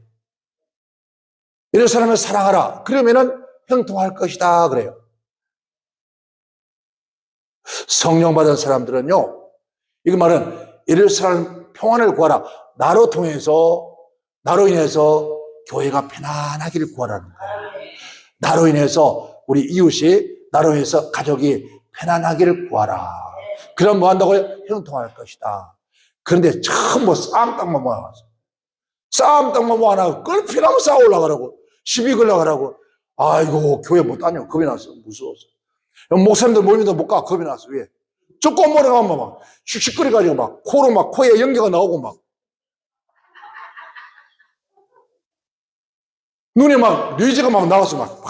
예루살렘을 사랑하라. 그러면은 형통할 것이다. 그래요. 성령 받은 사람들은요, 이거 말은 예루살렘 평안을 구하라. 나로 인해서 교회가 편안하기를 구하라는 거예요. 나로 인해서 우리 이웃이, 나로 인해서 가족이 편안하기를 구하라. 그럼 뭐 한다고요? 형통할 것이다. 그런데 처음 싸움땅만 모아놨어. 싸움땅만 모아놔서 끌피나면 싸우려고 그러고, 시비 걸려고 그러고, 아이고, 교회 못 다녀. 겁이 났어. 무서워서. 목사님들 모임에도 못 가. 겁이 났어. 왜? 조금 멀어가면 막 씩씩거려가지고 막 코에 연기가 나오고 막 눈에 막 뇌지가 막 나와서 막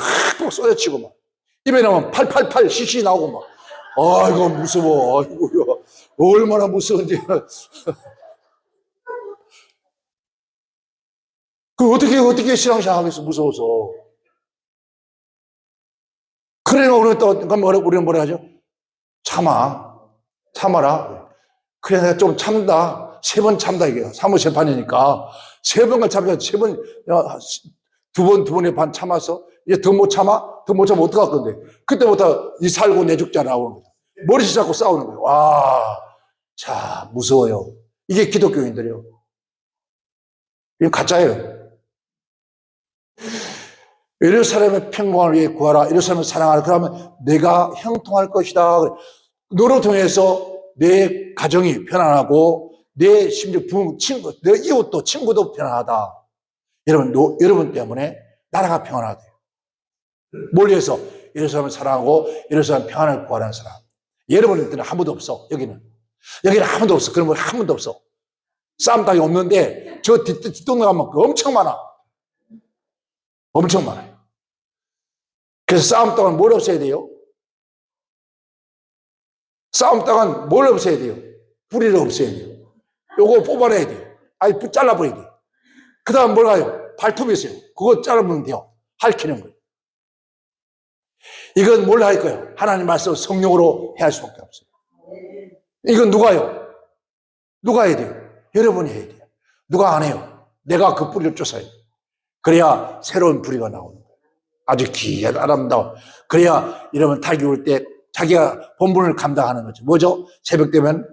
쏟아치고 막 입에는 막 888 CC 나오고 막 아이고 무서워. 아이고야 얼마나 무서운지. 그 어떻게 신앙생활 하겠어 무서워서. 그러니까 우리는 뭐라 하죠? 참아라. 그래, 내가 좀 참다. 3번 참다, 이게. 사무재판이니까. 3번을 참다. 3번, 두 번의 반 참아서, 이제 더 못 참아? 더 못 참으면 어떡할 건데. 그때부터 니 살고 내 죽자 나오는 거야. 머리씩 잡고 싸우는 거예요. 와, 자, 무서워요. 이게 기독교인들이요. 이건 가짜예요. 예루살렘의 평강을 위해 구하라. 예루살렘을 사랑하라. 그러면 내가 형통할 것이다. 너로 통해서 내 가정이 편안하고 내 심지어 부모, 친구, 내 이웃도 친구도 편안하다. 여러분 때문에 나라가 평안하다. 뭘 위해서? 예루살렘을 사랑하고 예루살렘 평안을 구하는 사람. 여러분들은 아무도 없어. 여기는 아무도 없어. 그런 분 한 분도 없어. 싸움 따위 없는데 저 뒷동네 가면 엄청 많아. 엄청 많아요. 그래서 싸움 동안 뭘 없애야 돼요? 싸움 동안 뭘 없애야 돼요? 뿌리를 없애야 돼요. 요거 뽑아내야 돼요. 아니, 잘라버려야 돼요. 그 다음 뭘 가요? 발톱이 있어요. 그거 자르면 돼요. 핥히는 거예요. 이건 뭘 할 거예요? 하나님 말씀 성령으로 해야 할 수밖에 없어요. 이건 누가요? 누가 해야 돼요? 여러분이 해야 돼요. 누가 안 해요? 내가 그 뿌리를 쫓아야 돼요. 그래야 새로운 뿌리가 나오는 거예요. 아주 귀하고 아름다워. 그래야 여러분 닭이 올 때 자기가 본분을 감당하는 거죠. 뭐죠? 새벽 되면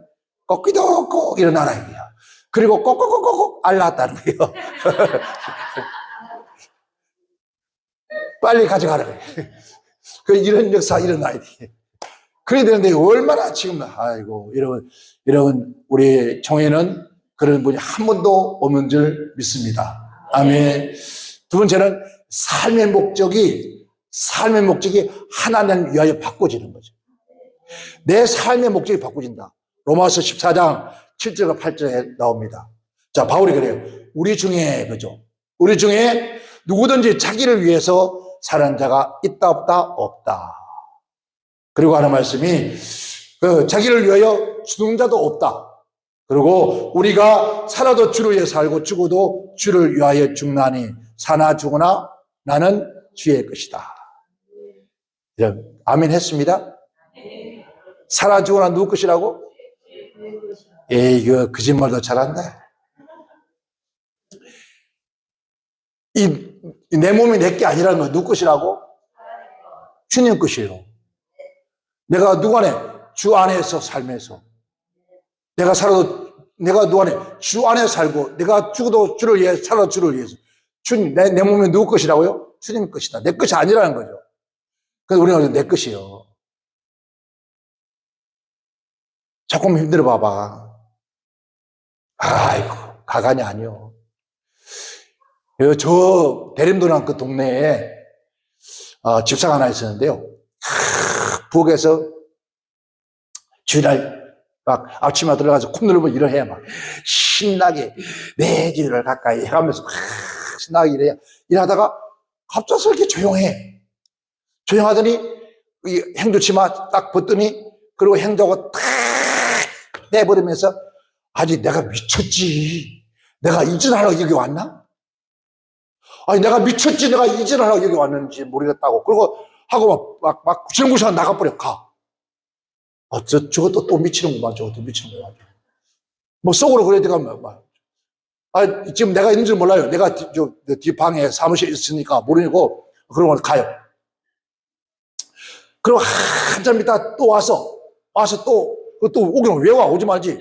꺾기도 꼭 일어나라 이거야. 그리고 꼭꼭꼭꼭 알랐다는 거예요. 빨리 가져가라 그래. 그 이런 역사 일어나야 돼. 그래야 되는데 얼마나 지금 아이고 여러분 우리 총회는 그런 분이 한 번도 없는 줄 믿습니다. 아멘. 두 번째는 삶의 목적이 하나님 위하여 바꿔지는 거죠. 내 삶의 목적이 바꿔진다. 로마서 14장 7절과 8절에 나옵니다. 자, 바울이 그래요. 우리 중에, 그죠? 우리 중에 누구든지 자기를 위해서 사는 자가 있다, 없다? 없다. 그리고 하는 말씀이, 자기를 위하여 죽는 자도 없다. 그리고 우리가 살아도 주를 위해 살고 죽어도 주를 위하여 죽나니 사나 죽으나 나는 주의 것이다. 아멘 했습니다. 살아 죽으나 누구 것이라고? 에이, 이거 거짓말도 잘한다. 내 몸이 내 게 아니라는 건 누구 것이라고? 주님 것이에요. 내가 누구 안에? 주 안에서 살면서. 내가 살아도, 내가 누구 안에? 주 안에 살고, 내가 죽어도 주를 위해, 살아도 주를 위해서. 주님, 내 몸이 누구 것이라고요? 주님 것이다. 내 것이 아니라는 거죠. 그래서 우리는 내 것이에요. 조금 힘들어 봐봐. 아이고, 가관이 아니요. 저 대림도랑 그 동네에 집사가 하나 있었는데요. 부엌에서 주일날 막 아침에 들어가서 콧 누르면 일을 막 신나게 내 주일을 가까이 해가면서 신나게 일하다가 갑자기 이렇게 조용해. 조용하더니 이 행주치마 딱 벗더니 그리고 행주하고 탁 내버리면서 아니 내가 미쳤지. 내가 이전하려고 여기 왔나? 아니 내가 미쳤지. 내가 이전하려고 여기 왔는지 모르겠다고. 그리고 하고 막 구실구실 나가버려 가. 저것도 또 미치는구만. 저것도 미치는구만. 뭐 속으로 그래야 되가 지금 내가 있는 줄 몰라요. 내가 뒷방에 사무실에 있으니까 모르고 그러고 가요. 그리고 한참 있다 또 와서 또 오기는 왜 와? 오지 말지.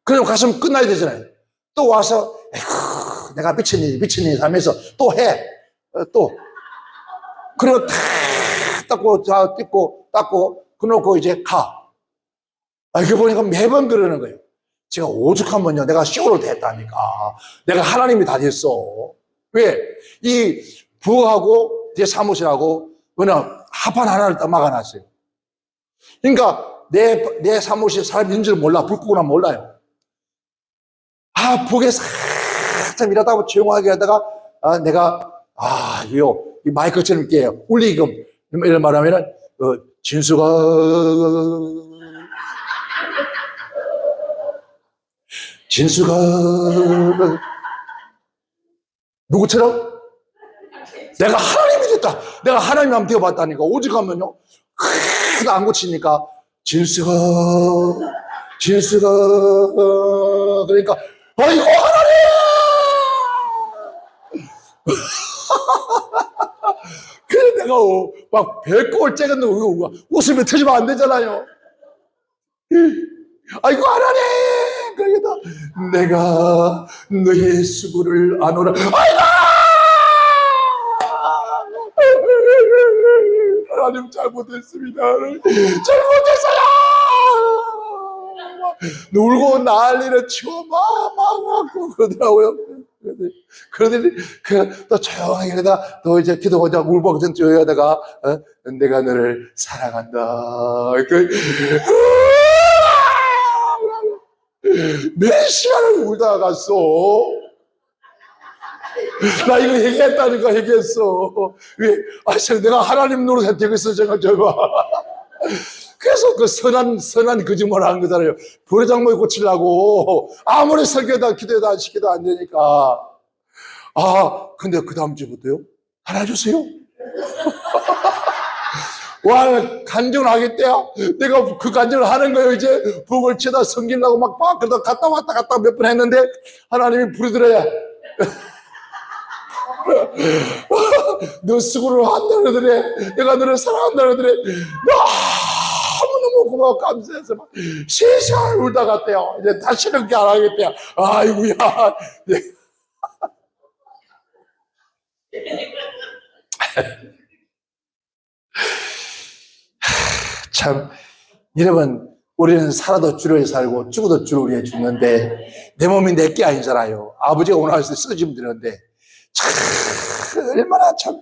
그럼 갔으면 끝나야 되잖아요. 또 와서 에휴, 내가 미친일 하면서 또 해. 또 그리고 탁 닦고 닦고 그놓고 이제 가. 이렇게 보니까 매번 그러는 거예요. 제가 오죽하면요 내가 쇼를 됐다니까. 내가 하나님이 다 됐어. 왜? 이 부하고 제 사무실하고 그냥 합판 하나를 딱 막아놨어요. 그러니까 내 사무실 사람이 있는 줄 몰라. 불 끄고 나면 몰라요. 부엌에서 한참 일하다가 조용하게 하다가 내가 이 마이크처럼 이렇게 울리금 이런 말하면은 진수가 누구처럼? 내가 하나님이 됐다. 내가 하나님 한번 되어봤다니까. 오직하면요 크게 안 고치니까 진수가 그러니까 아이고 하나님 그래 내가 막 배꼽을 째겠는데 웃으면 터지면 안 되잖아요. 아이고 하나님 그러니까 내가 너의 수고를 아노라. 아이고 하나님 잘못했습니다. 잘못했어요. 울고 난리를 치고 막 그러더라고요. 그러더니 또 조용하게 그러다 또 이제 기도하자 울먹든 조용하다가 내가 너를 사랑한다. 몇 시간을 울다가 갔어. 나 이거 얘기했다니까 얘기했어. 왜? 내가 하나님 노릇에 되겠어 저거. 그래서 그 선한 거짓말을 한 거잖아요. 부회장목이 고치려고 아무리 설교다 기도도 안 시켜도 안 되니까. 근데 그 다음 주부터요? 알아주세요. 와, 간증을 하겠대요. 내가 그 간증을 하는 거예요. 이제 북을 치다 성기려고 막 그러다 갔다 왔다 몇 번 했는데 하나님이 부르더래. 너 수고를 한다 그러더래. 내가 너를 사랑한다 그러더래. 너무너무 고마워 감사해서 막 3시간을 울다 갔대요. 이제 다시는 그렇게 안 하겠대요. 아이고야. 네. 참 여러분 우리는 살아도 주를 위해 살고 죽어도 주를 위해 죽는데 내 몸이 내 게 아니잖아요. 아버지가 원하실 때 쓰러지면 되는데 참 얼마나 참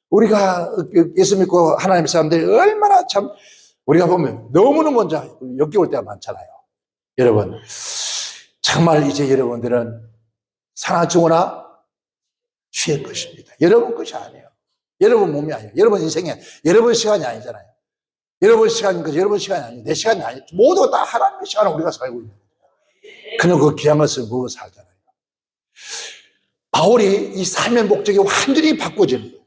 우리가 예수 믿고 하나님 사람들이 얼마나 참 우리가 보면 너무너무 먼저 역겨울 때가 많잖아요. 여러분 정말 이제 여러분들은 사나 죽으나 주의 것입니다. 여러분 것이 아니에요. 여러분 몸이 아니에요. 여러분 인생이 아니에요. 여러분 시간이 아니잖아요. 여러분 시간인 거죠. 여러분 시간이 아니에요. 내 시간이 아니에요. 모두 다 하나님의 시간을 우리가 살고 있는 거예요. 그는 그 귀한 것을 먹어 살잖아요. 바울이 이 삶의 목적이 완전히 바꿔지는 거예요.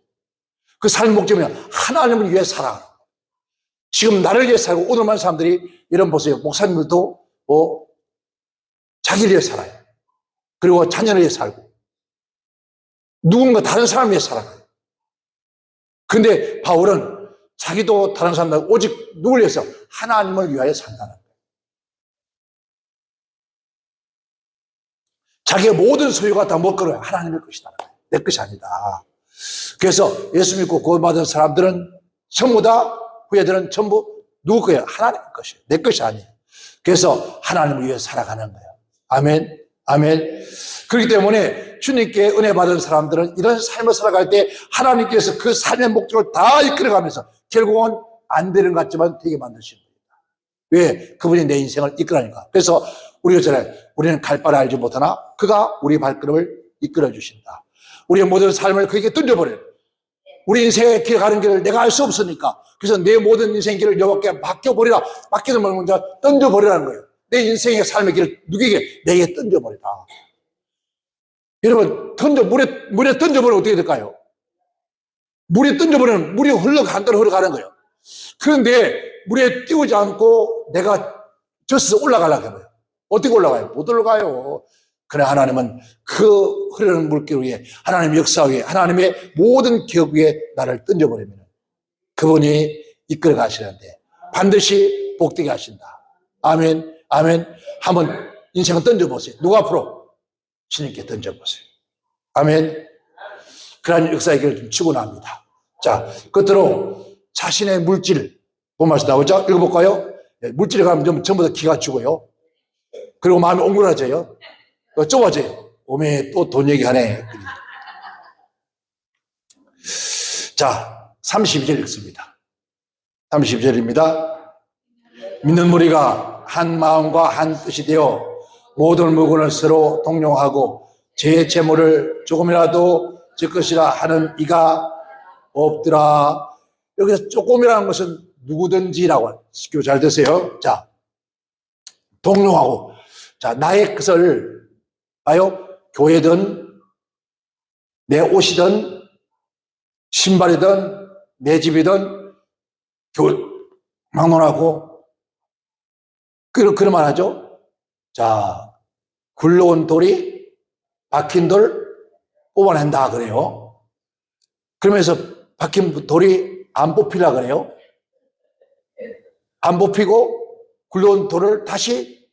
그 삶의 목적은 하나님을 위해 살아가는 거예요. 지금 나를 위해 살고 오늘 많은 사람들이 이런 보세요. 목사님들도 자기를 위해 살아요. 그리고 자녀를 위해 살고 누군가 다른 사람을 위해 살아가요. 그런데 바울은 자기도 다른 사람들 오직 누굴 위해서? 하나님을 위하여 산다는 거예요. 자기의 모든 소유가 다 먹거려요. 하나님의 것이다. 내 것이 아니다. 그래서 예수 믿고 구원받은 사람들은 전부 다 후회들은 전부 누구 거예요? 하나님의 것이에요. 내 것이 아니에요. 그래서 하나님을 위해 살아가는 거예요. 아멘, 아멘. 그렇기 때문에 주님께 은혜 받은 사람들은 이런 삶을 살아갈 때 하나님께서 그 삶의 목적을 다 이끌어가면서 결국은 안 되는 것 같지만 되게 만드시는 겁니다. 왜? 그분이 내 인생을 이끌어가니까. 그래서 우리가 전에 우리는 갈 바를 알지 못하나 그가 우리 발걸음을 이끌어 주신다. 우리의 모든 삶을 그에게 던져버려요. 우리 인생의 길 가는 길을 내가 알 수 없으니까. 그래서 내 모든 인생 길을 여호와께 맡겨버리라. 맡기는 말은 먼저 던져버리라는 거예요. 내 인생의 삶의 길을 누구에게? 내게 던져버리라. 여러분, 물에 던져버리면 어떻게 될까요? 물에 던져버리면 물이 흘러간다로 흘러가는 거예요. 그런데 물에 띄우지 않고 내가 젖어서 올라가려고 해봐요. 어떻게 올라가요? 못 올라가요. 그래, 하나님은 그 흐르는 물길 위에, 하나님의 역사 위에, 하나님의 모든 기억 위에 나를 던져버리면 그분이 이끌어 가시는데 반드시 복되게 하신다. 아멘, 아멘. 한번 인생을 던져보세요. 누구 앞으로? 주님께 던져보세요. 아멘. 그러한 역사의 길을 좀 축원합니다. 자, 끝으로 자신의 물질, 본말씀 나오죠? 읽어볼까요? 물질에 가면 전부 다 기가 죽어요. 그리고 마음이 옹졸해져요. 좁아져요. 오메 또 돈 얘기하네. 자, 32절 읽습니다. 32절입니다. 믿는 무리가 한 마음과 한 뜻이 되어 모든 물건을 서로 동용하고 제 재물을 조금이라도 제 것이라 하는 이가 없더라. 여기서 조금이라는 것은 누구든지라고 쉽게 잘 되세요. 자, 동용하고. 자, 나의 것을 봐요. 교회든 내 옷이든 신발이든 내 집이든 막론하고 그런 말 하죠. 자, 굴러온 돌이 박힌 돌 뽑아낸다 그래요. 그러면서 박힌 돌이 안 뽑히려 그래요. 안 뽑히고 굴러온 돌을 다시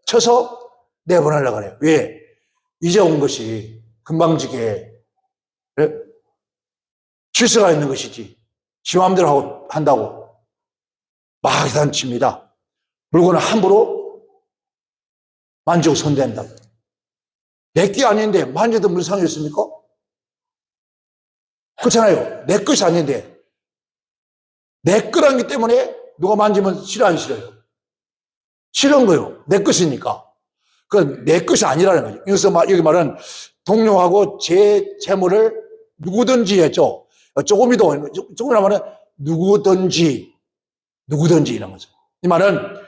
쳐서 내보내려고 그래요. 왜? 이제 온 것이 금방지게 질서가 있는 것이지 지 마음대로 한다고 막 단칩니다. 물건을 함부로 만지고 손댄다. 내게 아닌데 만져도 무슨 상관이 있습니까? 그렇잖아요. 내 것이 아닌데 내 거라기 때문에 누가 만지면 싫어 안 싫어요? 싫은 거예요. 내 것이니까. 그건 내 것이 아니라는 거죠. 여기서 여기 말은 동료하고 제 재물을 누구든지 했죠. 조금이라 말은 누구든지 이런 거죠. 이 말은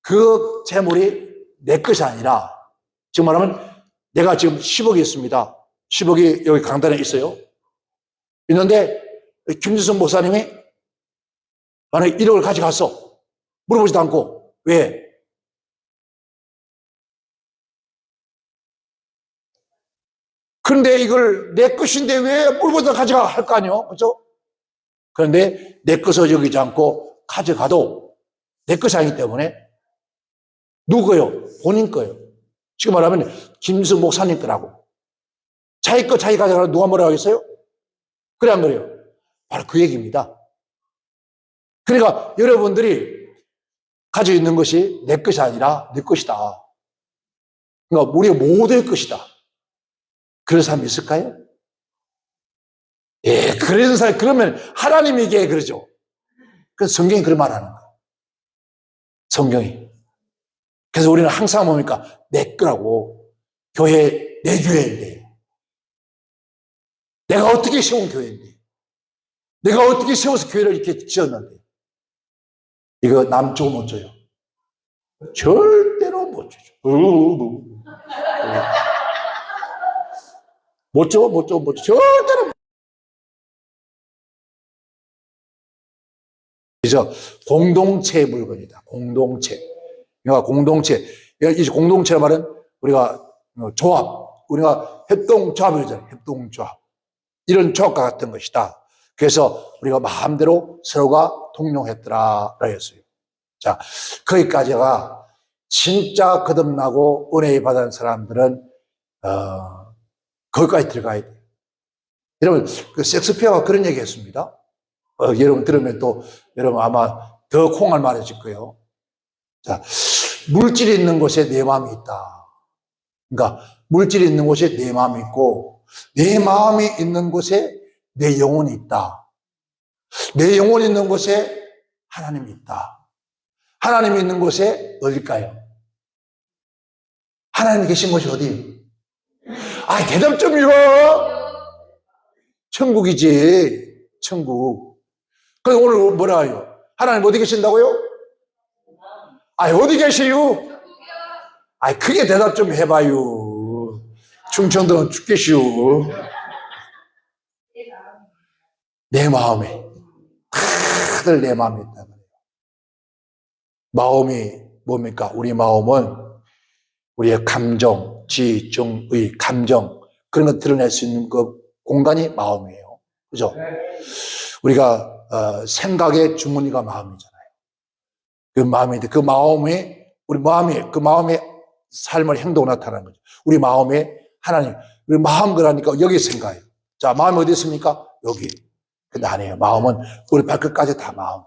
그 재물이 내 것이 아니라 지금 말하면 내가 지금 10억이 있습니다. 10억이 여기 강단에 있어요. 있는데 김지성 목사님이 만약에 1억을 가져갔어. 물어보지도 않고. 왜? 그런데 이걸 내 것인데 왜 물보다 가져가 할 거 아니요? 그렇죠? 그런데 내 것을 여기지 않고 가져가도 내 것이 아니기 때문에 누구 거요? 본인 거요. 지금 말하면 김수 목사님 거라고. 자기 거 자기 가져가라 누가 뭐라고 하겠어요? 그래 안 그래요? 바로 그 얘기입니다. 그러니까 여러분들이 가지고 있는 것이 내 것이 아니라 내 것이다. 그러니까 우리 모두의 것이다. 그런 사람이 있을까요? 예, 그런 사람, 그러면 하나님에게 그러죠. 그래서 성경이 그런 말 하는 거예요. 성경이. 그래서 우리는 항상 뭡니까? 내 거라고. 교회, 내 교회인데. 내가 어떻게 세운 교회인데. 내가 어떻게 세워서 교회를 이렇게 지었는데. 이거 남 주고 못 줘요. 절대로 못 주죠. 못 줘, 못 줘, 못 줘. 절대로 못 줘. 그래서 공동체의 물건이다. 공동체. 그러니까 공동체. 이 공동체란 말은 우리가 조합, 우리가 협동조합이잖아요. 협동조합. 이런 조합과 같은 것이다. 그래서 우리가 마음대로 서로가 통용했더라. 했어요. 자, 거기까지가 진짜 거듭나고 은혜 받은 사람들은, 거기까지 들어가야 돼요. 여러분, 그 섹스피어가 그런 얘기 했습니다. 여러분 들으면 또, 여러분 아마 더 콩알 말해질 거예요. 자, 물질이 있는 곳에 내 마음이 있다. 그러니까, 물질이 있는 곳에 내 마음이 있고, 내 마음이 있는 곳에 내 영혼이 있다. 내 영혼이 있는 곳에 하나님이 있다. 하나님이 있는 곳에 어딜까요? 하나님 계신 곳이 어디예요? 아, 대답 좀요! 천국이지, 천국. 그래서 오늘 뭐라 해요? 하나님 어디 계신다고요? 아, 어디 계시요? 아, 크게 대답 좀 해봐요. 충청도는 죽겠시오. 내 마음에. 다들 내 마음에 있다. 마음이 뭡니까? 우리 마음은 우리의 감정, 지, 정, 의, 감정, 그런 거 드러낼 수 있는 그 공간이 마음이에요. 그죠? 우리가, 생각의 주머니가 마음이잖아요. 그 마음인데, 그 마음이, 우리 마음이, 그 마음의 삶을 행동으로 나타나는 거죠. 우리 마음에 하나님, 우리 마음 그러니까 여기 생각해요. 자, 마음이 어디 있습니까? 여기. 근데 아니에요. 마음은 우리 발끝까지 다 마음.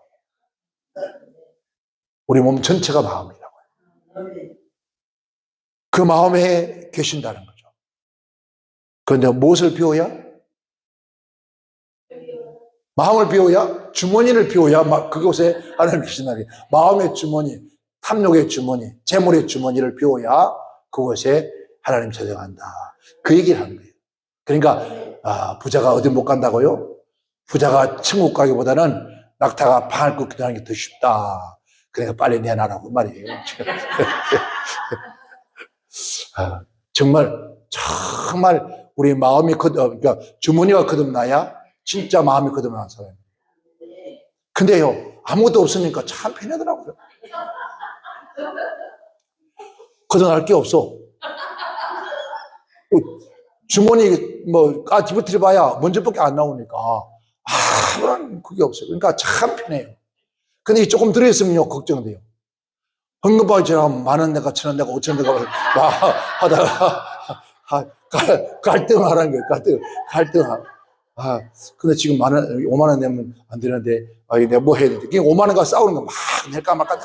우리 몸 전체가 마음이라고 해요. 그 마음에 계신다는 거죠. 그런데 무엇을 비워야? 마음을 비워야? 주머니를 비워야 그곳에 하나님 계신다는 거예요. 마음의 주머니, 탐욕의 주머니, 재물의 주머니를 비워야 그곳에 하나님 찾아간다. 그 얘기를 하는 거예요. 그러니까 부자가 어디 못 간다고요? 부자가 천국 가기보다는 낙타가 방을 끄고 기도하는 게 더 쉽다. 그러니까 빨리 내놔라고 말이에요. 정말 우리 마음이 그러니까 주머니가 거듭나야 진짜 마음이 거듭나는 사람이에요. 근데요, 아무것도 없으니까 참 편하더라고요. 거듭날 게 없어. 주머니 뒤부터 봐야 먼저밖에 안 나오니까 아무런 그게 없어요. 그러니까 참 편해요. 근데 조금 들어있으면요, 걱정돼요. 헌금받이 지나가면 10,000원 내가, 1,000원 내가, 5,000원 내가 하다가 갈등하라는 거예요. 갈등하고. 근데 지금 5만 원 내면 안 되는데, 내가 뭐 해야 되는데. 그냥 5만 원과 싸우는 거 막 낼까 말까,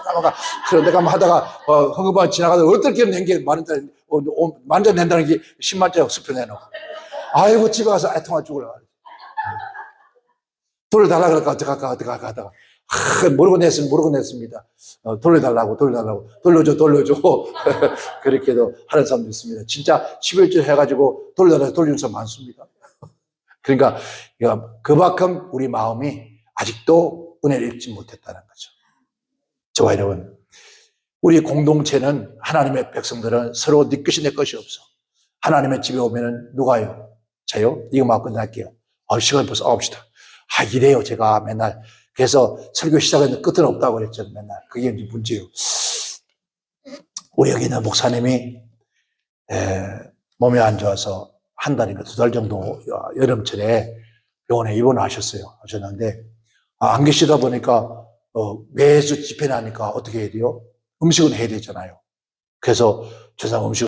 그래, 내가 하다가, 헌금받이 지나가다가 어떻게 낸 게 10,000원짜리, 10,000원 낸다는 게 10만짜리 수표 내놓고. 아이고, 집에 가서 애통아 죽으려. 돈을 달라 그럴까, 어떡할까 하다가. 모르고 냈습니다. 돌려달라고. 돌려줘. 그렇게도 하는 사람도 있습니다. 진짜 11조 해가지고 돌려달라고 돌리는 사람 많습니다. 그러니까, 그만큼 우리 마음이 아직도 은혜를 입지 못했다는 거죠. 저와 여러분, 우리 공동체는 하나님의 백성들은 서로 네 것이 내 것이 없어. 하나님의 집에 오면은 누가요? 저요? 이거만 끝날게요. 시간이 벌써 9시다. 이래요, 제가 맨날. 그래서 설교 시작했는데 끝은 없다고 그랬죠, 맨날. 그게 이제 문제예요. 우리 여기 있는 목사님이, 몸이 안 좋아서 한 달인가 2달 정도 여름철에 병원에 입원하셨는데, 안 계시다 보니까, 매주 집회나니까 어떻게 해야 돼요? 음식은 해야 되잖아요. 그래서 저상 음식